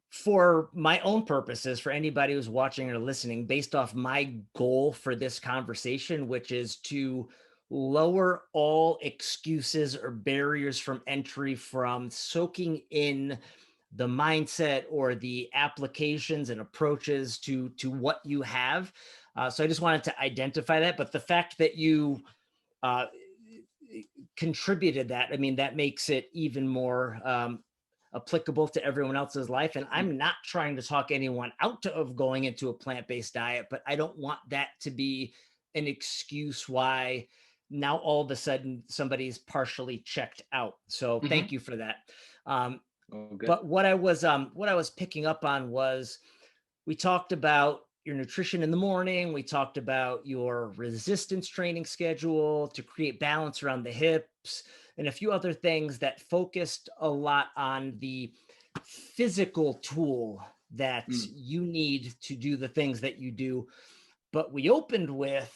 for my own purposes, for anybody who's watching or listening, based off my goal for this conversation, which is to lower all excuses or barriers from entry, from soaking in the mindset or the applications and approaches to what you have. So I just wanted to identify that. But the fact that you uh, contributed that, I mean, that makes it even more applicable to everyone else's life. And I'm not trying to talk anyone out of going into a plant-based diet, but I don't want that to be an excuse why now all of a sudden somebody's partially checked out. So thank mm-hmm. you for that. Um, All good. but what I was picking up on was, we talked about your nutrition in the morning. We talked about your resistance training schedule to create balance around the hips, and a few other things that focused a lot on the physical tool that Mm. you need to do the things that you do. But we opened with,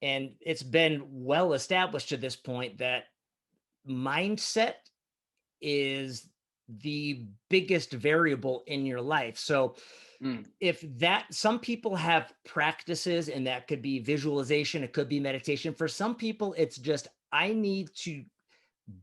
and it's been well established to this point, that mindset is the biggest variable in your life. So Mm. if that, some people have practices, and that could be visualization, it could be meditation. For some people it's just, I need to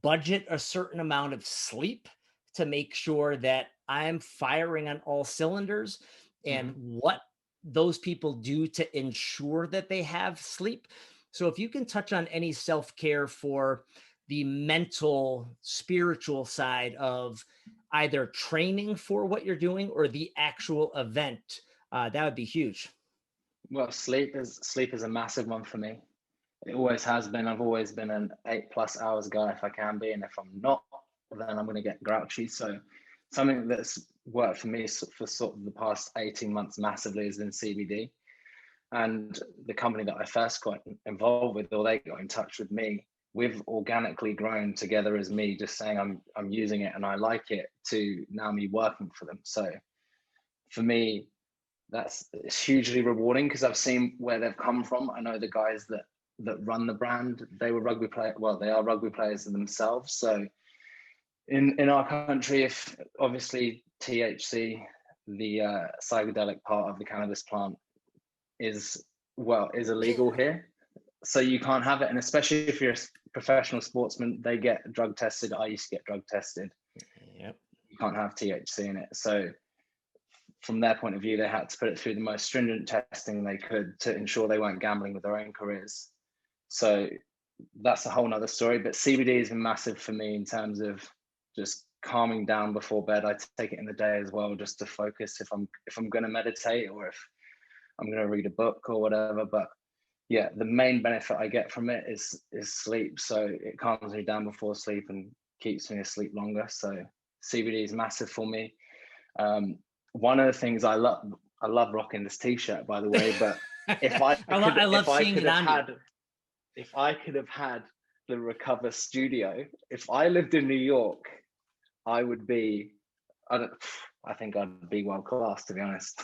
budget a certain amount of sleep to make sure that I'm firing on all cylinders, and Mm-hmm. what those people do to ensure that they have sleep. So if you can touch on any self-care for the mental, spiritual side of either training for what you're doing or the actual event, that would be huge. Well, sleep is a massive one for me. It always has been. I've always been an 8+ hours guy if I can be, and if I'm not, then I'm going to get grouchy. So something that's worked for me for sort of the past 18 months massively has been CBD. And the company that I first got involved with, or they got in touch with me, we've organically grown together as me just saying I'm using it and I like it, to now me working for them. So for me, it's hugely rewarding because I've seen where they've come from. I know the guys that run the brand, they were rugby players. Well, they are rugby players themselves. So in our country, if obviously THC, the psychedelic part of the cannabis plant, is illegal here, so you can't have it. And especially if you're a professional sportsman, they get drug tested. I used to get drug tested. Yep. You can't have THC in it. So from their point of view, they had to put it through the most stringent testing they could to ensure they weren't gambling with their own careers. So that's a whole nother story. But CBD has been massive for me in terms of just calming down before bed. I take it in the day as well, just to focus if I'm going to meditate or if I'm going to read a book or whatever. But yeah, the main benefit I get from it is sleep. So it calms me down before sleep and keeps me asleep longer. So CBD is massive for me. One of the things I love rocking this t-shirt, by the way, but if I could have had the Recover studio, if I lived in New York, I would be, I think I'd be world class, to be honest.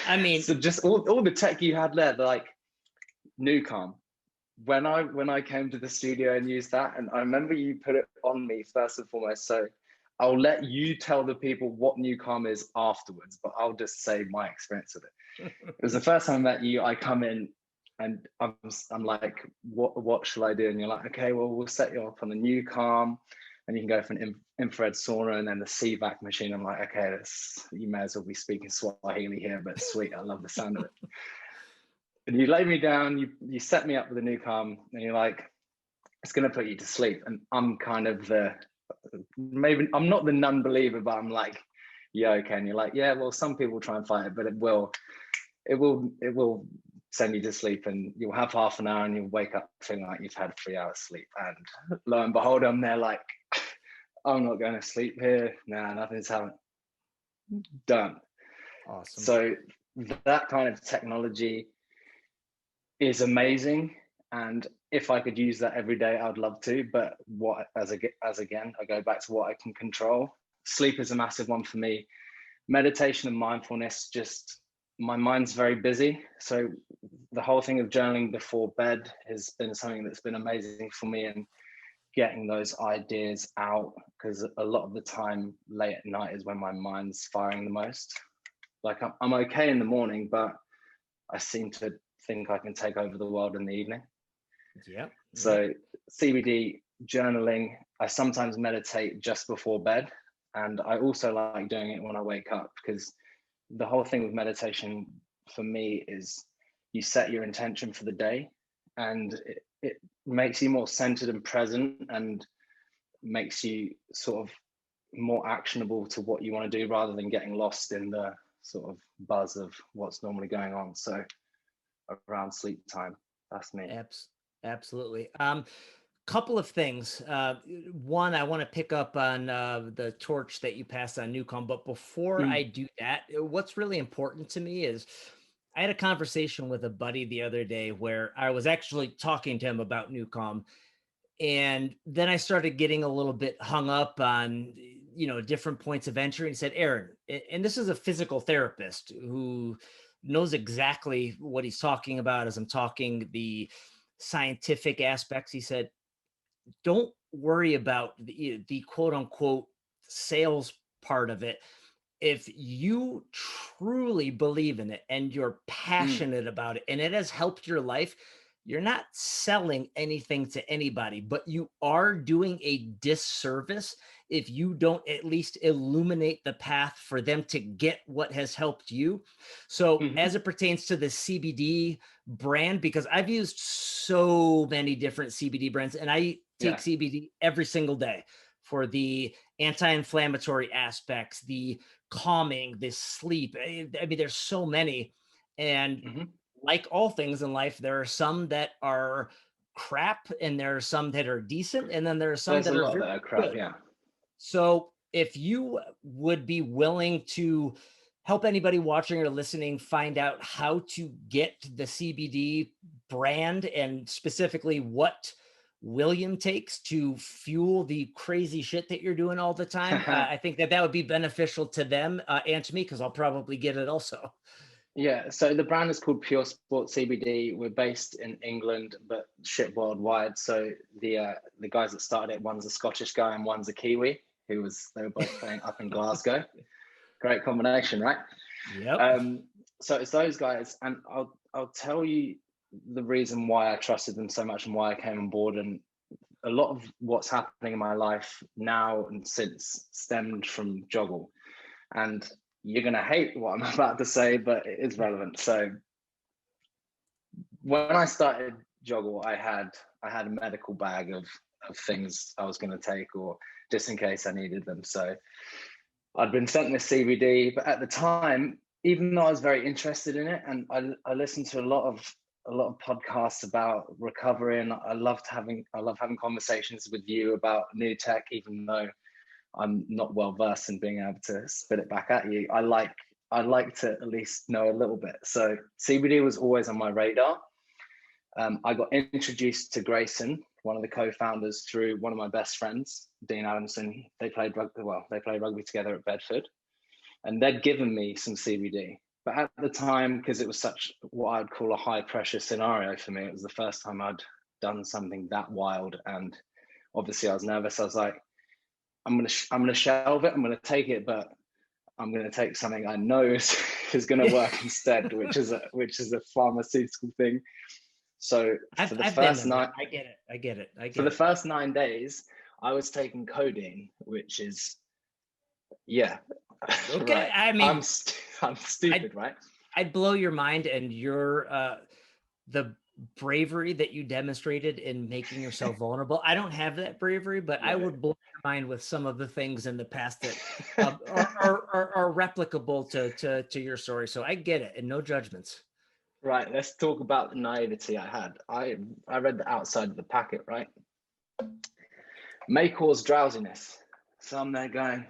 I mean, so just all the tech you had there, like Nucom, when I came to the studio and used that, and I remember you put it on me first and foremost. So I'll let you tell the people what Nucom is afterwards, but I'll just say my experience with it. It was the first time I met you. I come in and I'm like, what shall I do? And you're like, okay, well, we'll set you up on the Nucom, and you can go for an infrared sauna and then the CVAC machine. I'm like, okay, you may as well be speaking Swahili here, but sweet, I love the sound of it. And you lay me down, you set me up with the Nucom, and you're like, it's going to put you to sleep. And I'm kind of maybe I'm not the non-believer, but I'm like, yeah, okay. And you're like, yeah, well, some people try and fight it, but it will send you to sleep, and you'll have half an hour and you'll wake up feeling like you've had 3 hours sleep. And lo and behold, I'm there like, I'm not going to sleep here. Nah, nothing's happened. Done. Awesome. So that kind of technology is amazing. And if I could use that every day, I'd love to. But as again, I go back to what I can control. Sleep is a massive one for me. Meditation and mindfulness, just my mind's very busy. So the whole thing of journaling before bed has been something that's been amazing for me, and getting those ideas out, because a lot of the time late at night is when my mind's firing the most. Like I'm okay in the morning, but I seem to think I can take over the world in the evening. Yeah. So CBD, journaling, I sometimes meditate just before bed, and I also like doing it when I wake up, because the whole thing with meditation for me is you set your intention for the day, and it makes you more centered and present, and makes you sort of more actionable to what you want to do, rather than getting lost in the sort of buzz of what's normally going on. So around sleep time, that's me. Absolutely. Couple of things. One, I want to pick up on the torch that you passed on Newcomb, but before I do that, what's really important to me is I had a conversation with a buddy the other day where I was actually talking to him about Newcomb, and then I started getting a little bit hung up on different points of entry. And he said, Aaron, and this is a physical therapist who knows exactly what he's talking about as I'm talking the scientific aspects. He said, don't worry about the quote unquote sales part of it. If you truly believe in it and you're passionate about it and it has helped your life, you're not selling anything to anybody, but you are doing a disservice if you don't at least illuminate the path for them to get what has helped you. So as it pertains to the CBD brand, because I've used so many different CBD brands, and I take CBD every single day for the anti-inflammatory aspects, the calming, the sleep. I mean, there's so many. And like all things in life, there are some that are crap and there are some that are decent. And then there are some that are very crap, good. So if you would be willing to help anybody watching or listening find out how to get the CBD brand, and specifically what William takes to fuel the crazy shit that you're doing all the time, I think that would be beneficial to them and to me, because I'll probably get it also. Yeah, so the brand is called Pure Sport CBD. We're based in England, but ship worldwide. So the guys that started it, one's a Scottish guy and one's a Kiwi, they were both playing up in Glasgow. Great combination, right? Yep. So it's those guys, and I'll tell you the reason why I trusted them so much and why I came on board. And a lot of what's happening in my life now and since stemmed from Joggle. And you're going to hate what I'm about to say, but it is relevant. So when I started Joggle, I had a medical bag of things I was going to take, or just in case I needed them. So I'd been sent this CBD, but at the time, even though I was very interested in it, and I listened to a lot of podcasts about recovery, and I love having conversations with you about new tech, even though I'm not well versed in being able to spit it back at you. I like to at least know a little bit. So CBD was always on my radar. I got introduced to Grayson, one of the co-founders, through one of my best friends, Dean Adamson. They played rugby together at Bedford, and they'd given me some CBD. But at the time, because it was such what I'd call a high pressure scenario for me, it was the first time I'd done something that wild, and obviously I was nervous. I was like, I'm gonna shelve it. I'm gonna take it, but I'm gonna take something I know is gonna work instead, which is a pharmaceutical thing. So for the first 9 days, I was taking codeine, which is, yeah, okay. Right. I mean, I'm stupid, right? I'd blow your mind, and the bravery that you demonstrated in making yourself vulnerable. I don't have that bravery, but I would blow your mind with some of the things in the past that are replicable to your story. So I get it, and no judgments. Right. Let's talk about the naivety I had. I read the outside of the packet, right? May cause drowsiness. So I'm there going,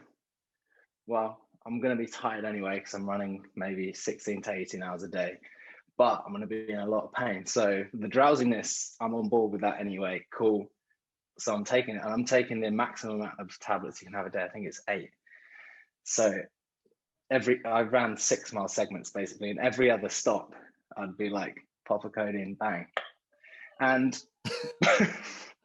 well, I'm going to be tired anyway because I'm running maybe 16 to 18 hours a day, but I'm going to be in a lot of pain. So the drowsiness, I'm on board with that anyway. Cool. So I'm taking it, and I'm taking the maximum amount of tablets you can have a day. I think it's 8. So I ran 6-mile segments basically, and every other stop, I'd be like, pop a codeine, bang. And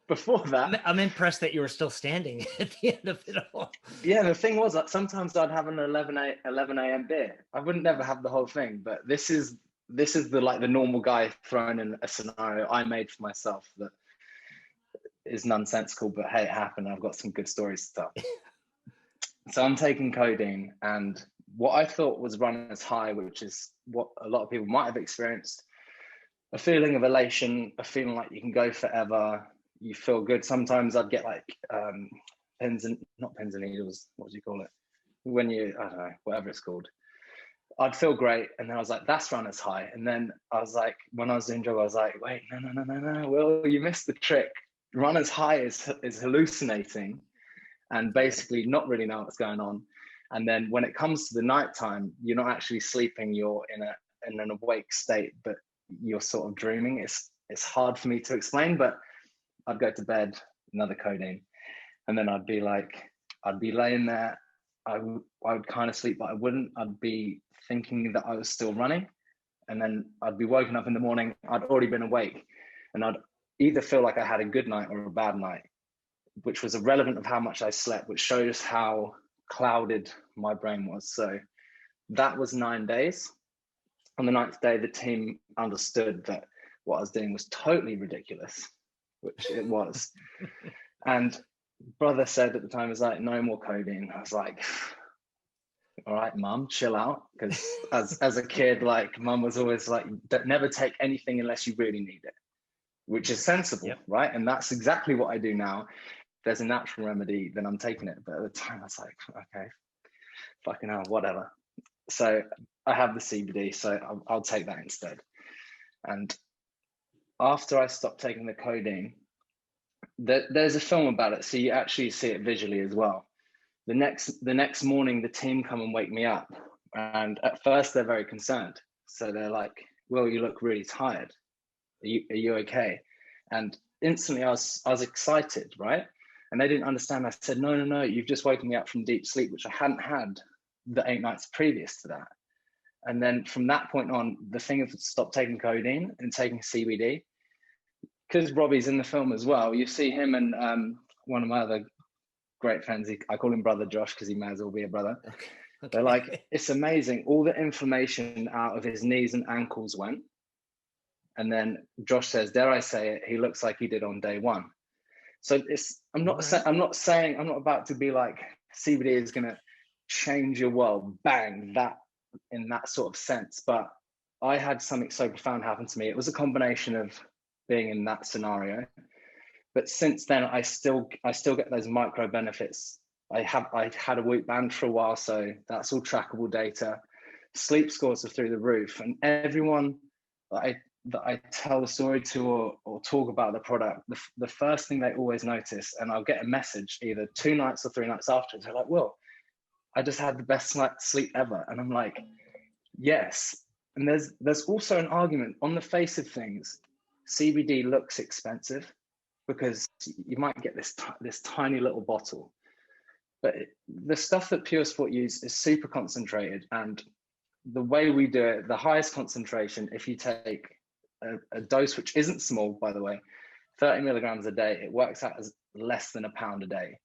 before that, I'm impressed that you were still standing at the end of it all. Yeah, the thing was that sometimes I'd have an 11 a.m. beer. I wouldn't never have the whole thing, but this is the normal guy throwing in a scenario I made for myself that is nonsensical, but hey, it happened. I've got some good stories to tell. So I'm taking codeine, and what I thought was runner's high, which is what a lot of people might have experienced, a feeling of elation, a feeling like you can go forever. You feel good. Sometimes I'd get like not pins and needles. What do you call it? When you, I don't know, whatever it's called. I'd feel great. And then I was like, that's runner's high. And then I was like, when I was doing Joggle, I was like, wait, no. Will, you missed the trick. Runner's high is hallucinating and basically not really know what's going on. And then when it comes to the nighttime, you're not actually sleeping. You're in an awake state, but you're sort of dreaming. It's hard for me to explain, but I'd go to bed, another codeine, and then I'd be laying there. I would kind of sleep, but I wouldn't. I'd be thinking that I was still running, and then I'd be woken up in the morning. I'd already been awake, and I'd either feel like I had a good night or a bad night, which was irrelevant of how much I slept, which shows how clouded my brain was. So that was 9 days. On the 9th day, the team understood that what I was doing was totally ridiculous, which it was. And brother said at the time, was like, no more codeine. I was like, all right, mum, chill out. Because as a kid, like, mum was always like, never take anything unless you really need it, which is sensible, right? And that's exactly what I do now. If there's a natural remedy, then I'm taking it. But at the time, I was like, okay, fucking hell, whatever. So I have the CBD, so I'll take that instead. And after I stopped taking the codeine, there's a film about it, so you actually see it visually as well. The next morning, the team come and wake me up, and at first they're very concerned. So they're like, "Will, you look really tired. Are you okay?" And instantly I was excited, right? And they didn't understand. I said, no, no, no, you've just woken me up from deep sleep, which I hadn't had the 8 nights previous to that. And then from that point on, the thing of stop taking codeine and taking CBD, because Robbie's in the film as well. You see him and one of my other great friends, I call him Brother Josh because he may as well be a brother. Okay. They're like, it's amazing. All the inflammation out of his knees and ankles went. And then Josh says, dare I say it, he looks like he did on day one. So I'm not about to be like CBD is going to change your world, bang, that in that sort of sense. But I had something so profound happen to me. It was a combination of being in that scenario. But since then, I still get those micro benefits. I had a Whoop band for a while, so that's all trackable data. Sleep scores are through the roof, and everyone that I tell the story to or talk about the product, the first thing they always notice, and I'll get a message either 2 nights or 3 nights after, they're like, "Well, I just had the best night's sleep ever," and I'm like, "Yes." And there's also an argument on the face of things. CBD looks expensive because you might get this tiny little bottle, but the stuff that Pure Sport use is super concentrated, and the way we do it, the highest concentration, if you take a dose which isn't small, by the way, 30 milligrams a day, it works out as less than £1 a day.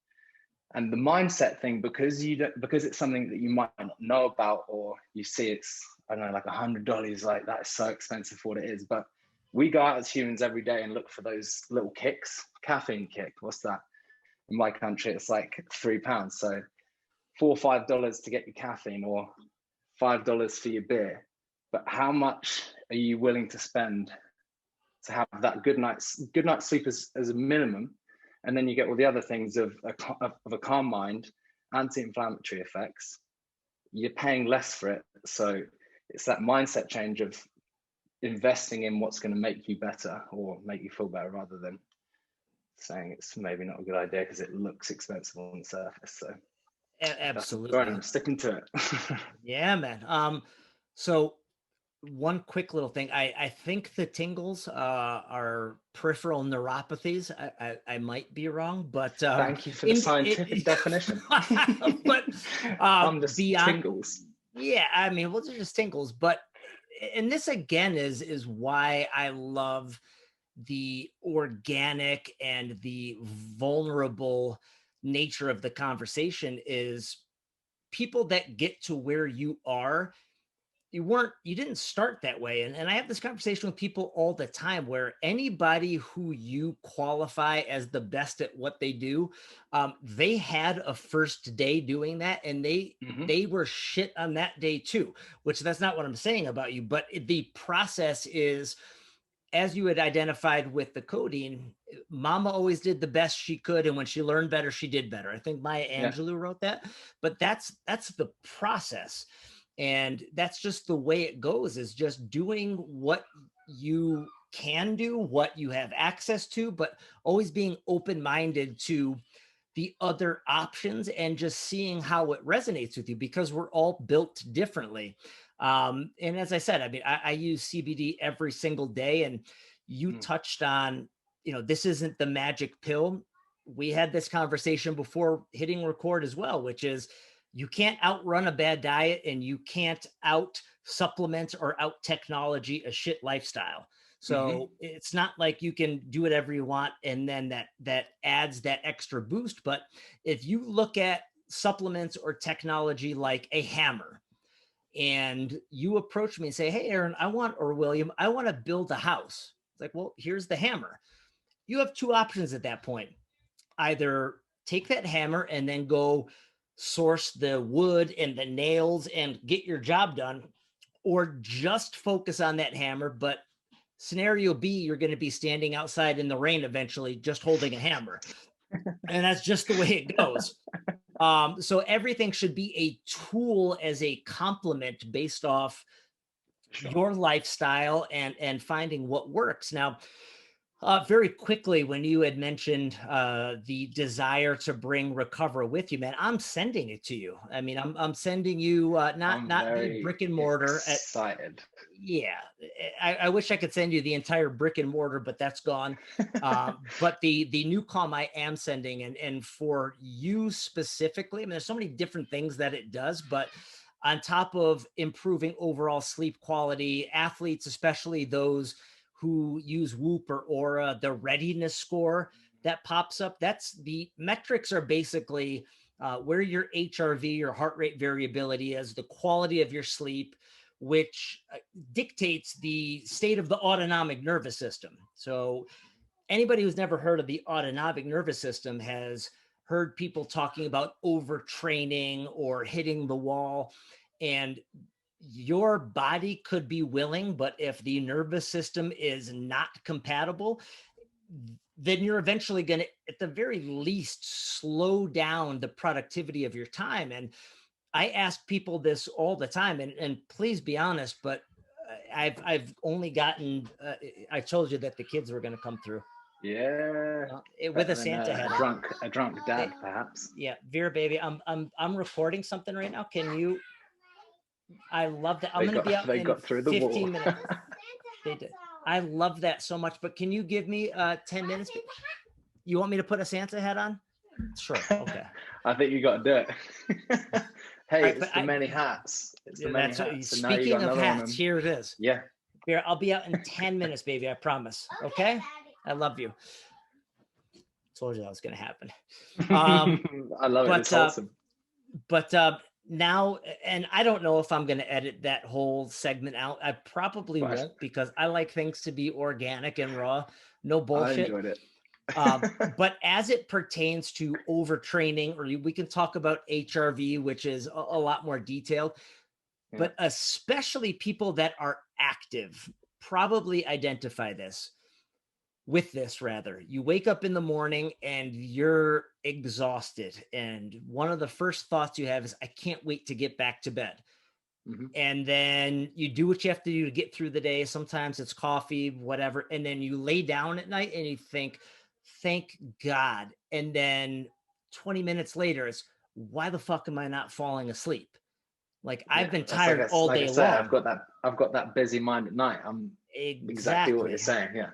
And the mindset thing, because it's something that you might not know about, or you see it's, I don't know, like $100, like that's so expensive for what it is. But we go out as humans every day and look for those little kicks. Caffeine kick, what's that? In my country, it's like £3. So $4 or $5 to get your caffeine, or $5 for your beer. But how much are you willing to spend to have that good night's sleep as a minimum? And then you get all the other things of a calm mind, anti-inflammatory effects. You're paying less for it. So it's that mindset change of investing in what's going to make you better or make you feel better, rather than saying it's maybe not a good idea because it looks expensive on the surface. So Absolutely, I'm sticking to it. Yeah, man. So one quick little thing. I think the tingles are peripheral neuropathies. I might be wrong, but Thank you for the scientific definition. but I'm just beyond tingles. Yeah, I mean, well, they're just tingles. But and this again is why I love the organic and the vulnerable nature of the conversation. Is people that get to where you are, you didn't start that way. And I have this conversation with people all the time, where anybody who you qualify as the best at what they do, they had a first day doing that, and they were shit on that day too, which that's not what I'm saying about you. But the process is, as you had identified with the codeine, mama always did the best she could, and when she learned better, she did better. I think Maya Angelou wrote that. But that's the process, and that's just the way it goes, is just doing what you can do, what you have access to, but always being open-minded to the other options and just seeing how it resonates with you, because we're all built differently. And as I said, I mean, I use CBD every single day, and you touched on, this isn't the magic pill. We had this conversation before hitting record as well, which is, you can't outrun a bad diet, and you can't out supplement or out technology a shit lifestyle. So it's not like you can do whatever you want and then that adds that extra boost. But if you look at supplements or technology like a hammer, and you approach me and say, "Hey, Aaron, or William, I want to build a house." It's like, well, here's the hammer. You have 2 options at that point. Either take that hammer and then go source the wood and the nails and get your job done, or just focus on that hammer. But scenario B, you're going to be standing outside in the rain eventually, just holding a hammer. And that's just the way it goes. So everything should be a tool as a complement based off your lifestyle and finding what works. Now, very quickly, when you had mentioned the desire to bring Recover with you, man, I'm sending it to you. I mean, I'm sending you not the brick and mortar. Excited. Yeah, I wish I could send you the entire brick and mortar, but that's gone. But the new calm I am sending, and for you specifically, I mean, there's so many different things that it does, but on top of improving overall sleep quality, athletes, especially those who use Whoop or Aura, the readiness score that pops up, that's the metrics are basically where your HRV, your heart rate variability is, the quality of your sleep, which dictates the state of the autonomic nervous system. So anybody who's never heard of the autonomic nervous system has heard people talking about overtraining or hitting the wall. And your body could be willing, but if the nervous system is not compatible, then you're eventually going to, at the very least, slow down the productivity of your time. And I ask people this all the time, and please be honest, but I've only gotten. I told you that the kids were going to come through. Yeah, With better a than Santa hat on. a drunk dad, perhaps. Yeah, Vera, baby, I'm recording something right now. Can you? I love that. I'm going to be out They in got through the 15 wall. minutes. They did. I love that so much. But can you give me 10 minutes? You want me to put a Santa hat on? Sure. Okay. I think you got to do it. Hey, right, it's the many hats. It's the many hats. So speaking of hats, here it is. Yeah. Here, I'll be out in 10 minutes, baby. I promise. Okay? I love you. Told you that was going to happen. I love it. It's awesome. But now, and I don't know if I'm going to edit that whole segment out. I probably won't, because I like things to be organic and raw. No bullshit. I enjoyed it. But as it pertains to overtraining, or we can talk about HRV, which is a lot more detailed, but especially people that are active probably identify this. With this, rather, you wake up in the morning and you're exhausted, and one of the first thoughts you have is, I can't wait to get back to bed. And then you do what you have to do to get through the day. Sometimes it's coffee, whatever, and then you lay down at night and you think, thank God. And then 20 minutes later, it's, why the fuck am I not falling asleep? Like, I've been tired all day long. I've got that busy mind at night. I'm exactly what you're saying. Yeah.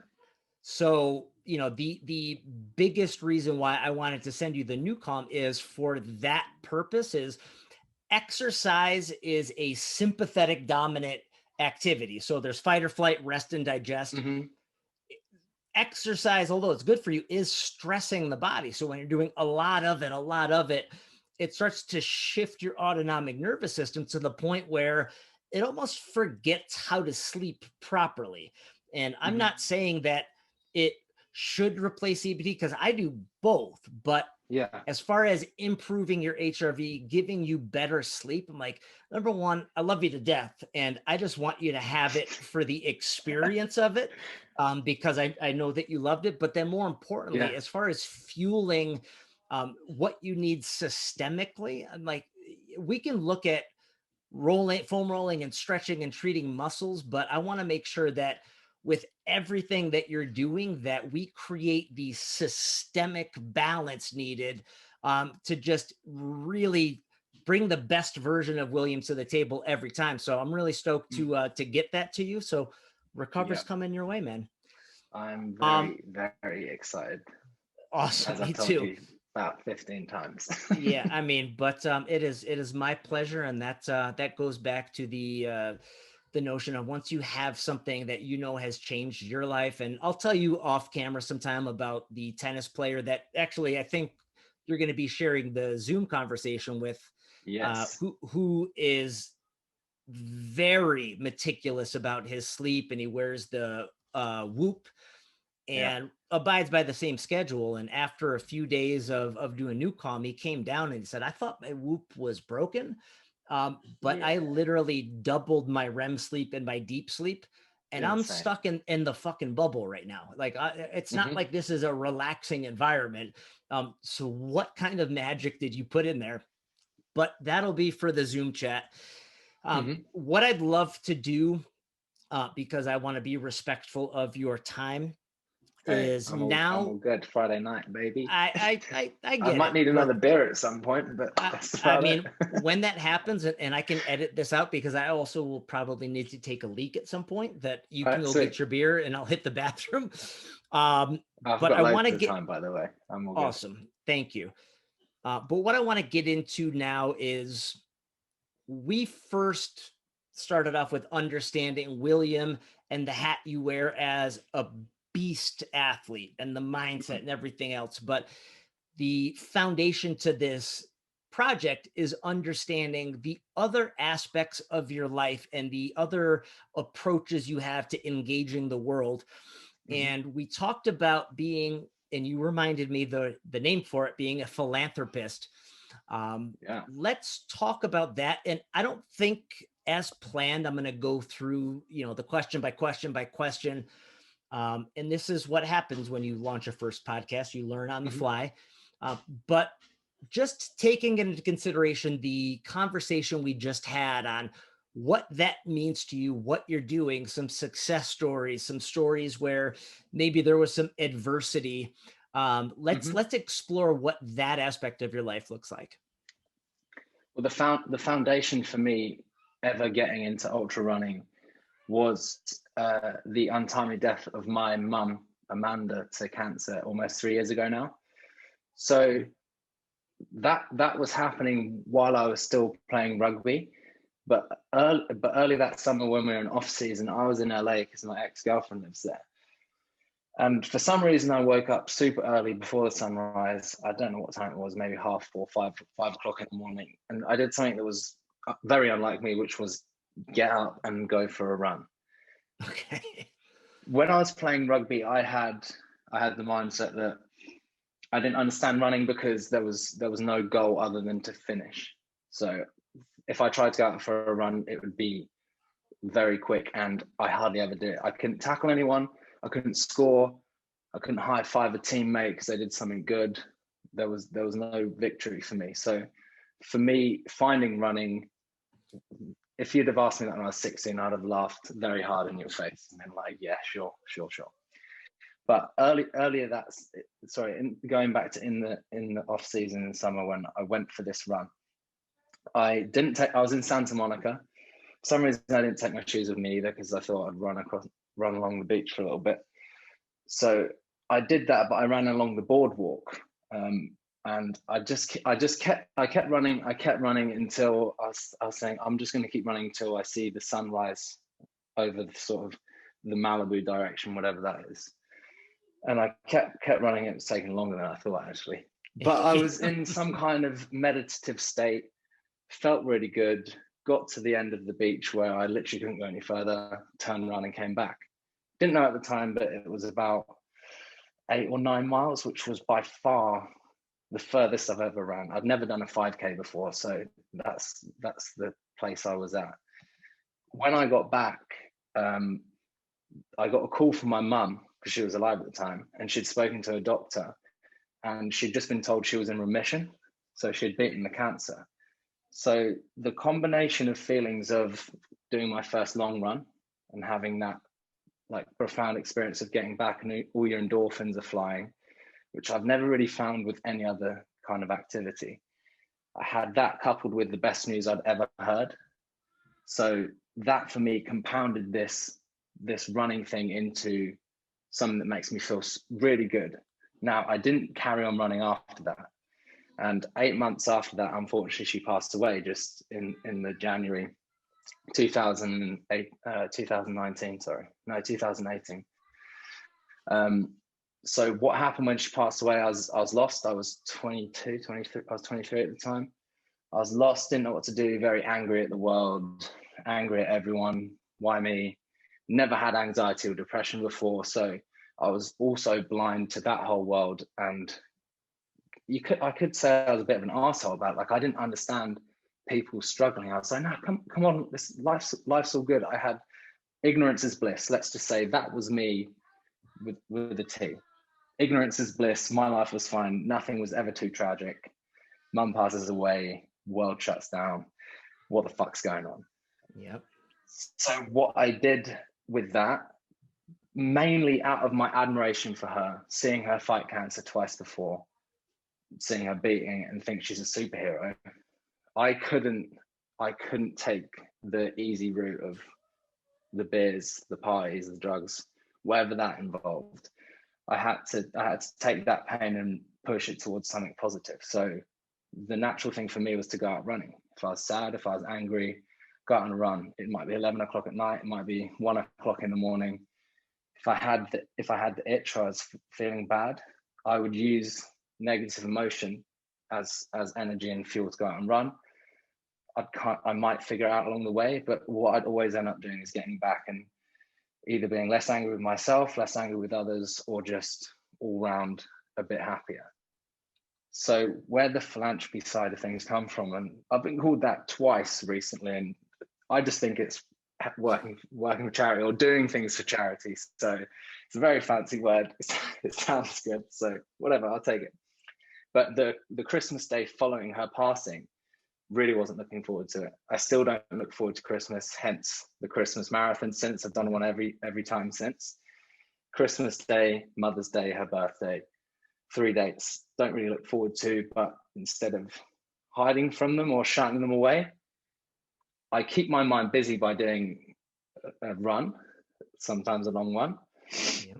So, you know, the biggest reason why I wanted to send you the new calm is for that purpose. Is exercise is a sympathetic dominant activity. So there's fight or flight, rest and digest. Exercise, although it's good for you, is stressing the body. So when you're doing a lot of it, it starts to shift your autonomic nervous system to the point where it almost forgets how to sleep properly. And I'm not saying that it should replace CBT, because I do both. But as far as improving your HRV, giving you better sleep, I'm like, number one, I love you to death, and I just want you to have it for the experience of it, because I know that you loved it. But then more importantly, as far as fueling what you need systemically, I'm like, we can look at foam rolling and stretching and treating muscles, but I want to make sure that with everything that you're doing, that we create the systemic balance needed to just really bring the best version of William to the table every time. So I'm really stoked to get that to you. So Recover's coming your way, man. I'm very excited. Awesome. As I told you about 15 times. Yeah, I mean, but it is my pleasure, and that goes back to the notion of, once you have something that you know has changed your life. And I'll tell you off camera sometime about the tennis player that actually I think you're going to be sharing the Zoom conversation with, who is very meticulous about his sleep, and he wears the Whoop and abides by the same schedule. And after a few days of doing new calm, he came down and he said, I thought my Whoop was broken. But I literally doubled my REM sleep and my deep sleep, and I'm stuck in the fucking bubble right now. Like, it's not like this is a relaxing environment. So what kind of magic did you put in there? But that'll be for the Zoom chat. What I'd love to do, because I want to be respectful of your time, Hey, is I'm all now good. Friday night, baby. I I get might it, need but another beer at some point, but I, that's I about it. mean, when that happens, and I can edit this out because I also will probably need to take a leak at some point, that you All can right, go sweet. get your beer and I'll hit the bathroom. Um, I've but got I loads want to of get time, by the way. I'm all good. awesome. Thank you. But what I want to get into now is we first started off with understanding William and the hat you wear as a beast athlete and the mindset and everything else. But the foundation to this project is understanding the other aspects of your life and the other approaches you have to engaging the world. Mhm. And we talked about being, and you reminded me the name for it being a philanthropist. Yeah. Let's talk about that. And I don't think, as planned, I'm going to go through, the question by question by question. And this is what happens when you launch a first podcast. You learn on the Mhm. fly. But just taking into consideration the conversation we just had on what that means to you, what you're doing, some success stories, some stories where maybe there was some adversity. Let's Mhm. let's explore what that aspect of your life looks like. Well, the foundation for me ever getting into ultra running was the untimely death of my mum, Amanda, to cancer almost 3 years ago now. So that was happening while I was still playing rugby. But early that summer, when we were in off season, I was in LA because my ex-girlfriend lives there. And for some reason, I woke up super early before the sunrise. I don't know what time it was, maybe 4:30, 5 o'clock in the morning. And I did something that was very unlike me, which was get up and go for a run. Okay. When I was playing rugby, I had the mindset that I didn't understand running because there was no goal other than to finish. So if I tried to go out for a run, it would be very quick, and I hardly ever did it. I couldn't tackle anyone. I couldn't score. I couldn't high five a teammate because they did something good. There was no victory for me. So for me, finding running, if you'd have asked me that when I was 16, I'd have laughed very hard in your face and been like, yeah, sure, sure, sure. But earlier that's sorry, going back to in the off season in summer when I went for this run, I was in Santa Monica. For some reason I didn't take my shoes with me either because I thought I'd run along the beach for a little bit. So I did that, but I ran along the boardwalk, and I kept running. I kept running until I was saying I'm just going to keep running until I see the sunrise over the sort of the Malibu direction, whatever that is. And I kept running. It was taking longer than I thought actually, but I was in some kind of meditative state. Felt really good. Got to the end of the beach where I literally couldn't go any further. Turned around and came back. Didn't know at the time, but it was about 8 or 9 miles, which was by far the furthest I've ever ran. I'd never done a 5K before, so that's the place I was at. When I got back, I got a call from my mum because she was alive at the time, and she'd spoken to a doctor, and she'd just been told she was in remission, so she'd beaten the cancer. So the combination of feelings of doing my first long run and having that like profound experience of getting back and all your endorphins are flying, which I've never really found with any other kind of activity. I had that coupled with the best news I'd ever heard. So that for me compounded this running thing into something that makes me feel really good. Now, I didn't carry on running after that. And 8 months after that, unfortunately, she passed away just in the January 2008, 2019, sorry, no, 2018. So what happened when she passed away, I was lost. I was 22, 23, I was 23 at the time. I was lost, didn't know what to do, very angry at the world, angry at everyone. Why me? Never had anxiety or depression before. So I was also blind to that whole world. And I could say I was a bit of an arsehole about it. Like I didn't understand people struggling. I was like, no, come on, this life's all good. I had ignorance is bliss. Let's just say that was me with a T. Ignorance is bliss. My life was fine. Nothing was ever too tragic. Mum passes away. World shuts down. What the fuck's going on? Yep. So what I did with that mainly out of my admiration for her, seeing her fight cancer twice before, seeing her beating and think she's a superhero. I couldn't take the easy route of the beers, the parties, the drugs, whatever that involved. I had to take that pain and push it towards something positive. So the natural thing for me was to go out running. If I was sad, if I was angry, go out and run. It might be 11 o'clock at night, it might be 1 o'clock in the morning. If I had the itch or I was feeling bad, I would use negative emotion as energy and fuel to go out and run. I might figure it out along the way, but what I'd always end up doing is getting back and either being less angry with myself, less angry with others, or just all round a bit happier. So where the philanthropy side of things come from, and I've been called that twice recently, and I just think it's working for charity or doing things for charity. So it's a very fancy word. It sounds good. So whatever, I'll take it. But the Christmas day following her passing, really wasn't looking forward to it. I still don't look forward to Christmas, hence the Christmas marathon since. I've done one every time since. Christmas Day, Mother's Day, her birthday, 3 dates. Don't really look forward to, but instead of hiding from them or shutting them away, I keep my mind busy by doing a run, sometimes a long one. Yep.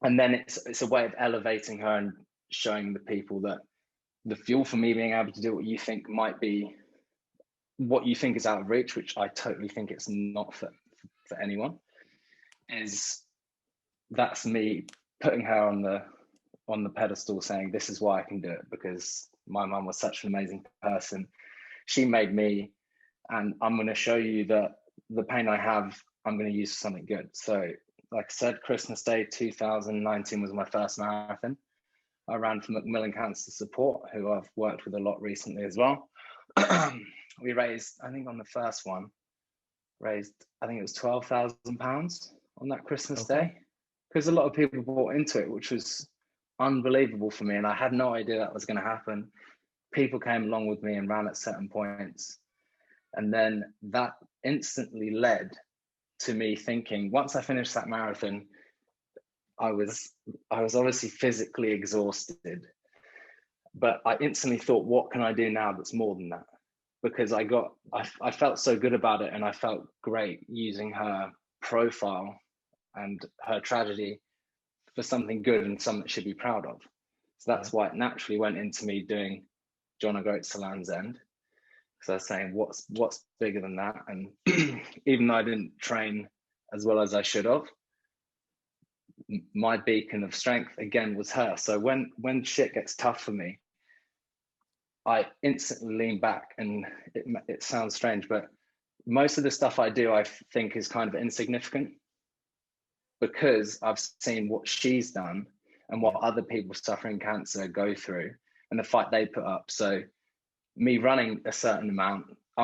And then it's a way of elevating her and showing the people that the fuel for me being able to do what you think might be, what you think is out of reach, which I totally think it's not for anyone, is that's me putting her on the pedestal, saying this is why I can do it, because my mum was such an amazing person. She made me, and I'm going to show you that the pain I have, I'm going to use for something good. So like I said, Christmas Day 2019 was my first marathon. I ran for Macmillan Cancer Support, who I've worked with a lot recently as well. We raised, I think on the first one, I think it was £12,000 on that Christmas day, because a lot of people bought into it, which was unbelievable for me. And I had no idea that was going to happen. People came along with me and ran at certain points. And then that instantly led to me thinking, once I finished that marathon, I was obviously physically exhausted, but I instantly thought, what can I do now that's more than that? Because I felt so good about it, and I felt great using her profile and her tragedy for something good and something that should be proud of. So that's why it naturally went into me doing John O'Groats to Land's End. Because I was saying, what's bigger than that? And even though I didn't train as well as I should have, my beacon of strength again was her. So when shit gets tough for me, I instantly lean back, and it sounds strange, but most of the stuff I do, I think is kind of insignificant, because I've seen what she's done and what other people suffering cancer go through and the fight they put up. So me running a certain amount, I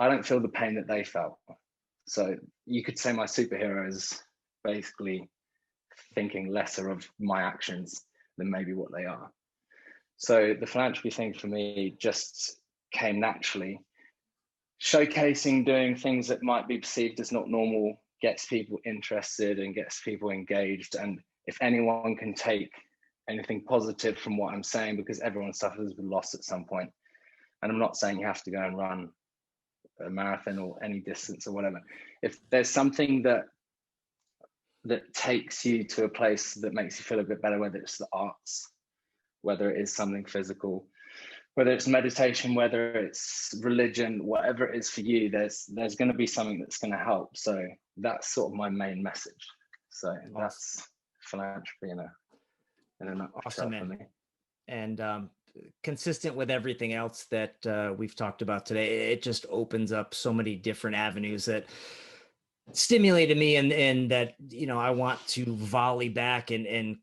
don't feel the pain that they felt. So you could say my superhero is basically thinking lesser of my actions than maybe what they are. So the philanthropy thing for me just came naturally. Showcasing, doing things that might be perceived as not normal, gets people interested and gets people engaged. And if anyone can take anything positive from what I'm saying, because everyone suffers with loss at some point, and I'm not saying you have to go and run a marathon or any distance or whatever. If there's something that takes you to a place that makes you feel a bit better, whether it's the arts, whether it is something physical, whether it's meditation, whether it's religion, whatever it is for you, there's going to be something that's going to help. So that's sort of my main message. So that's philanthropy in a nutshell for me. And consistent with everything else that we've talked about today, it just opens up so many different avenues that stimulated me, and that, you know, I want to volley back and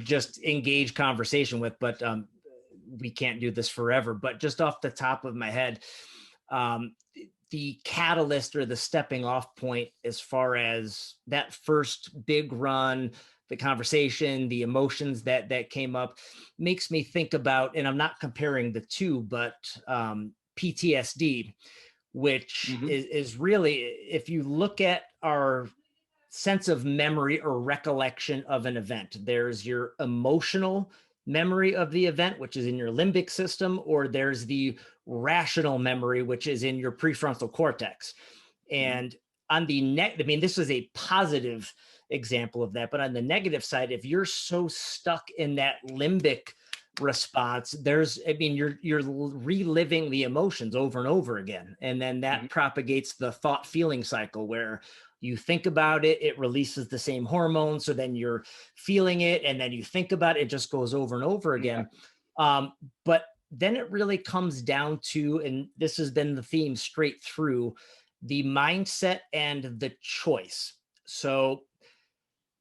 just engage conversation with, but we can't do this forever. But just off the top of my head, the catalyst or the stepping off point as far as that first big run, the conversation, the emotions that came up, makes me think about, and I'm not comparing the two, but PTSD, which is really, if you look at our sense of memory or recollection of an event. There's your emotional memory of the event, which is in your limbic system, or there's the rational memory, which is in your prefrontal cortex. And on the I mean, this is a positive example of that, but on the negative side, if you're so stuck in that limbic response, I mean, you're reliving the emotions over and over again. And then that propagates the thought feeling cycle where you think about it, it releases the same hormone. So then you're feeling it, and then you think about it, it just goes over and over again. But then it really comes down to, and this has been the theme straight through, the mindset and the choice. So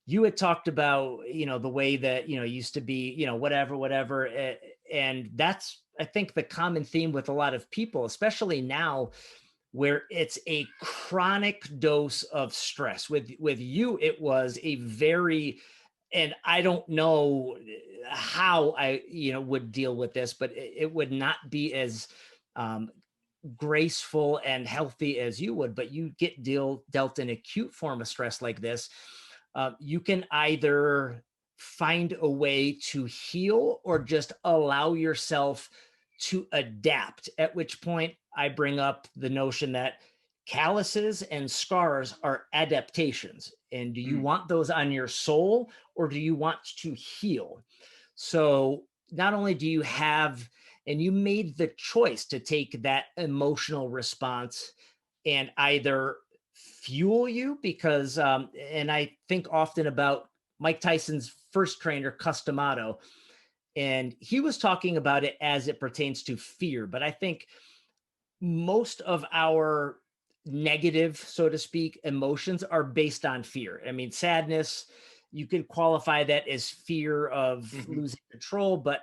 you had talked about, the way that, used to be, whatever. And that's, I think, the common theme with a lot of people, especially now, where it's a chronic dose of stress. With you, it was a very, and I don't know how I, would deal with this, but it would not be as graceful and healthy as you would, but you get dealt an acute form of stress like this. You can either find a way to heal or just allow yourself to adapt, at which point I bring up the notion that calluses and scars are adaptations. And do you want those on your soul, or do you want to heal? So not only do you have, and you made the choice to take that emotional response and either fuel you, because and I think often about Mike Tyson's first trainer, Customato, and he was talking about it as it pertains to fear. But I think most of our negative, so to speak, emotions are based on fear. I mean, sadness, you could qualify that as fear of losing control, but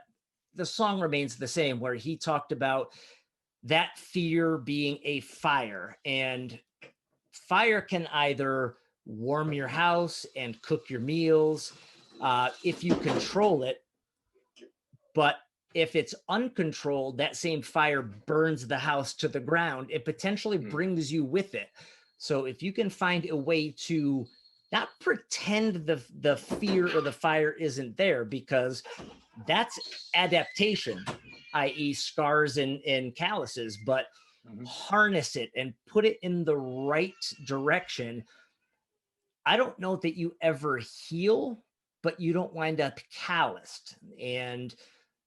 the song remains the same, where he talked about that fear being a fire, and fire can either warm your house and cook your meals if you control it, but if it's uncontrolled, that same fire burns the house to the ground. It potentially brings you with it. So if you can find a way to not pretend the fear or the fire isn't there, because that's adaptation, i.e. scars and calluses, but harness it and put it in the right direction. I don't know that you ever heal, but you don't wind up calloused. And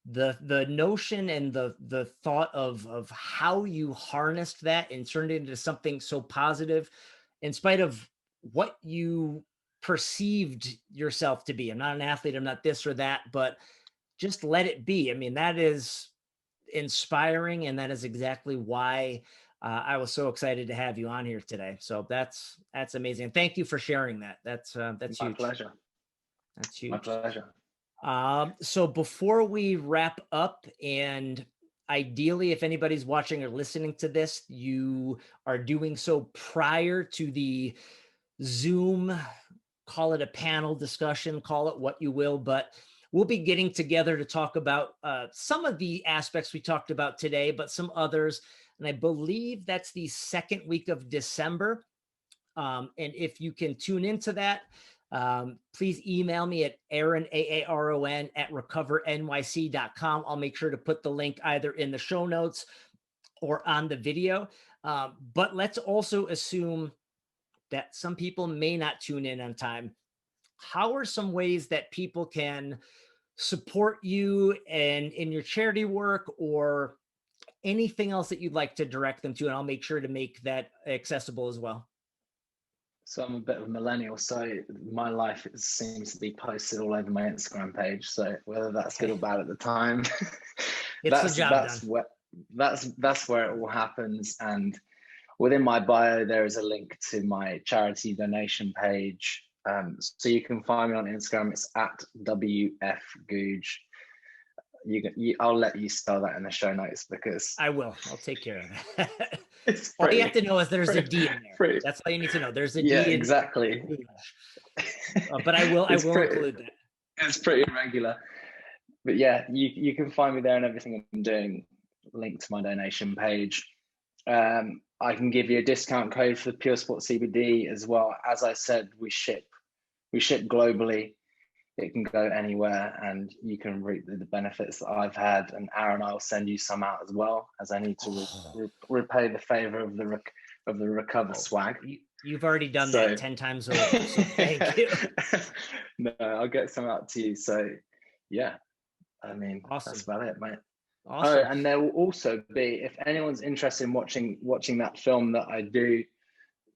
the notion and the thought of how you harnessed that and turned it into something so positive, in spite of what you perceived yourself to be. I'm not an athlete, I'm not this or that, but just let it be. I mean, that is inspiring, and that is exactly why I was so excited to have you on here today. So that's amazing. Thank you for sharing that. That's My huge. pleasure. That's huge. My pleasure. So before we wrap up, and ideally, if anybody's watching or listening to this, you are doing so prior to the Zoom, call it a panel discussion, call it what you will, but we'll be getting together to talk about some of the aspects we talked about today, but some others. And I believe that's the second week of December. And if you can tune into that, please email me at Aaron, AARON, at recovernyc.com. I'll make sure to put the link either in the show notes or on the video. But let's also assume that some people may not tune in on time. How are some ways that people can support you and in your charity work, or anything else that you'd like to direct them to? And I'll make sure to make that accessible as well. So I'm a bit of a millennial, so my life seems to be posted all over my Instagram page. So whether that's good or bad at the time, that's where it all happens. And within my bio, there is a link to my charity donation page. So you can find me on Instagram. It's at WF Goodge. I'll let you spell that in the show notes, because I will. I'll take care of that. All you have to know is there's a D in there. That's all you need to know. There's a D. Yeah, exactly. But I will include that. It's pretty irregular. But yeah, you can find me there, and everything I'm doing linked to my donation page. I I can give you a discount code for the Pure Sport CBD as well. As I said, we ship globally. It can go anywhere, and you can reap the benefits that I've had. And Aaron, I'll send you some out as well, as I need to repay the favor of the Recover swag. You've already done that 10 times over, so thank you. No, I'll get some out to you. So yeah, I mean, awesome. That's about it, mate. Awesome. Oh, and there will also be, if anyone's interested in watching that film that I do,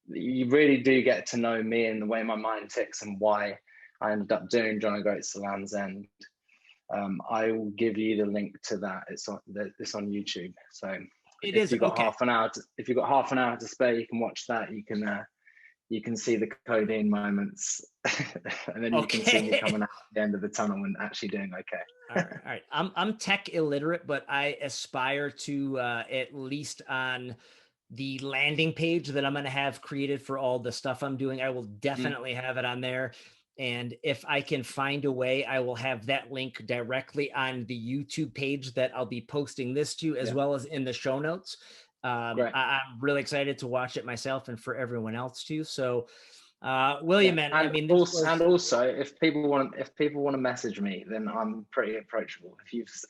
you really do get to know me and the way my mind ticks and why I ended up doing John O'Groats to Land's End. I will give you the link to that. It's on YouTube. So if you've got half an hour to spare, you can watch that. You can see the codeine moments, and then you can see me coming out at the end of the tunnel and actually doing okay. All right. I'm tech illiterate, but I aspire to at least on the landing page that I'm going to have created for all the stuff I'm doing, I will definitely have it on there. And if I can find a way, I will have that link directly on the YouTube page that I'll be posting this to, as well as in the show notes. I'm really excited to watch it myself and for everyone else too. So, William, also, if people want to message me, then I'm pretty approachable.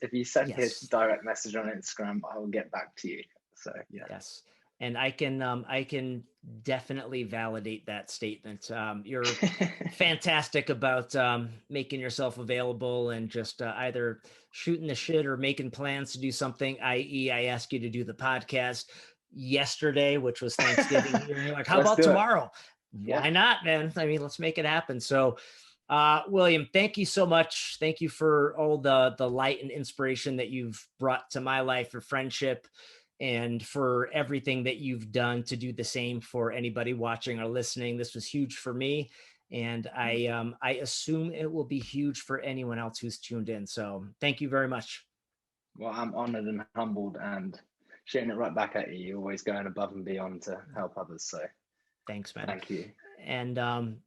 If you send me a direct message on Instagram, I will get back to you. So yes. And I can definitely validate that statement. You're fantastic about making yourself available and just either shooting the shit or making plans to do something, i.e. I asked you to do the podcast yesterday, which was Thanksgiving. You're like, how about tomorrow? Why not, man? I mean, let's make it happen. So, William, thank you so much. Thank you for all the light and inspiration that you've brought to my life, for friendship, and for everything that you've done to do the same for anybody watching or listening. This was huge for me, and I assume it will be huge for anyone else who's tuned in. So thank you very much. Well, I'm honored and humbled, and shooting it right back at you. You're always going above and beyond to help others. So thanks, man. Thank you. And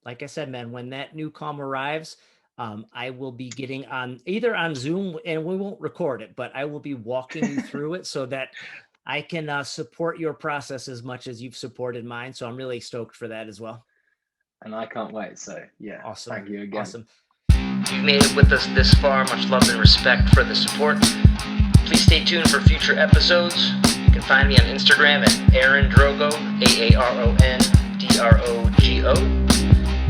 like I said, man, when that new calm arrives, I will be getting on either on Zoom, and we won't record it, but I will be walking you through it so that I can support your process as much as you've supported mine. So I'm really stoked for that as well. And I can't wait. So yeah, awesome. Thank you again. Awesome. You've made it with us this far. Much love and respect for the support. Please stay tuned for future episodes. You can find me on Instagram at Aaron Drogo, AARONDROGO.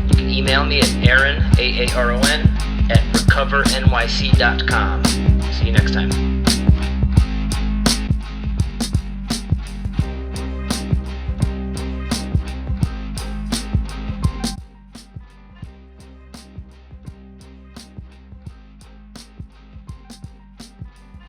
You can email me at Aaron, AARON, @recovernyc.com. See you next time.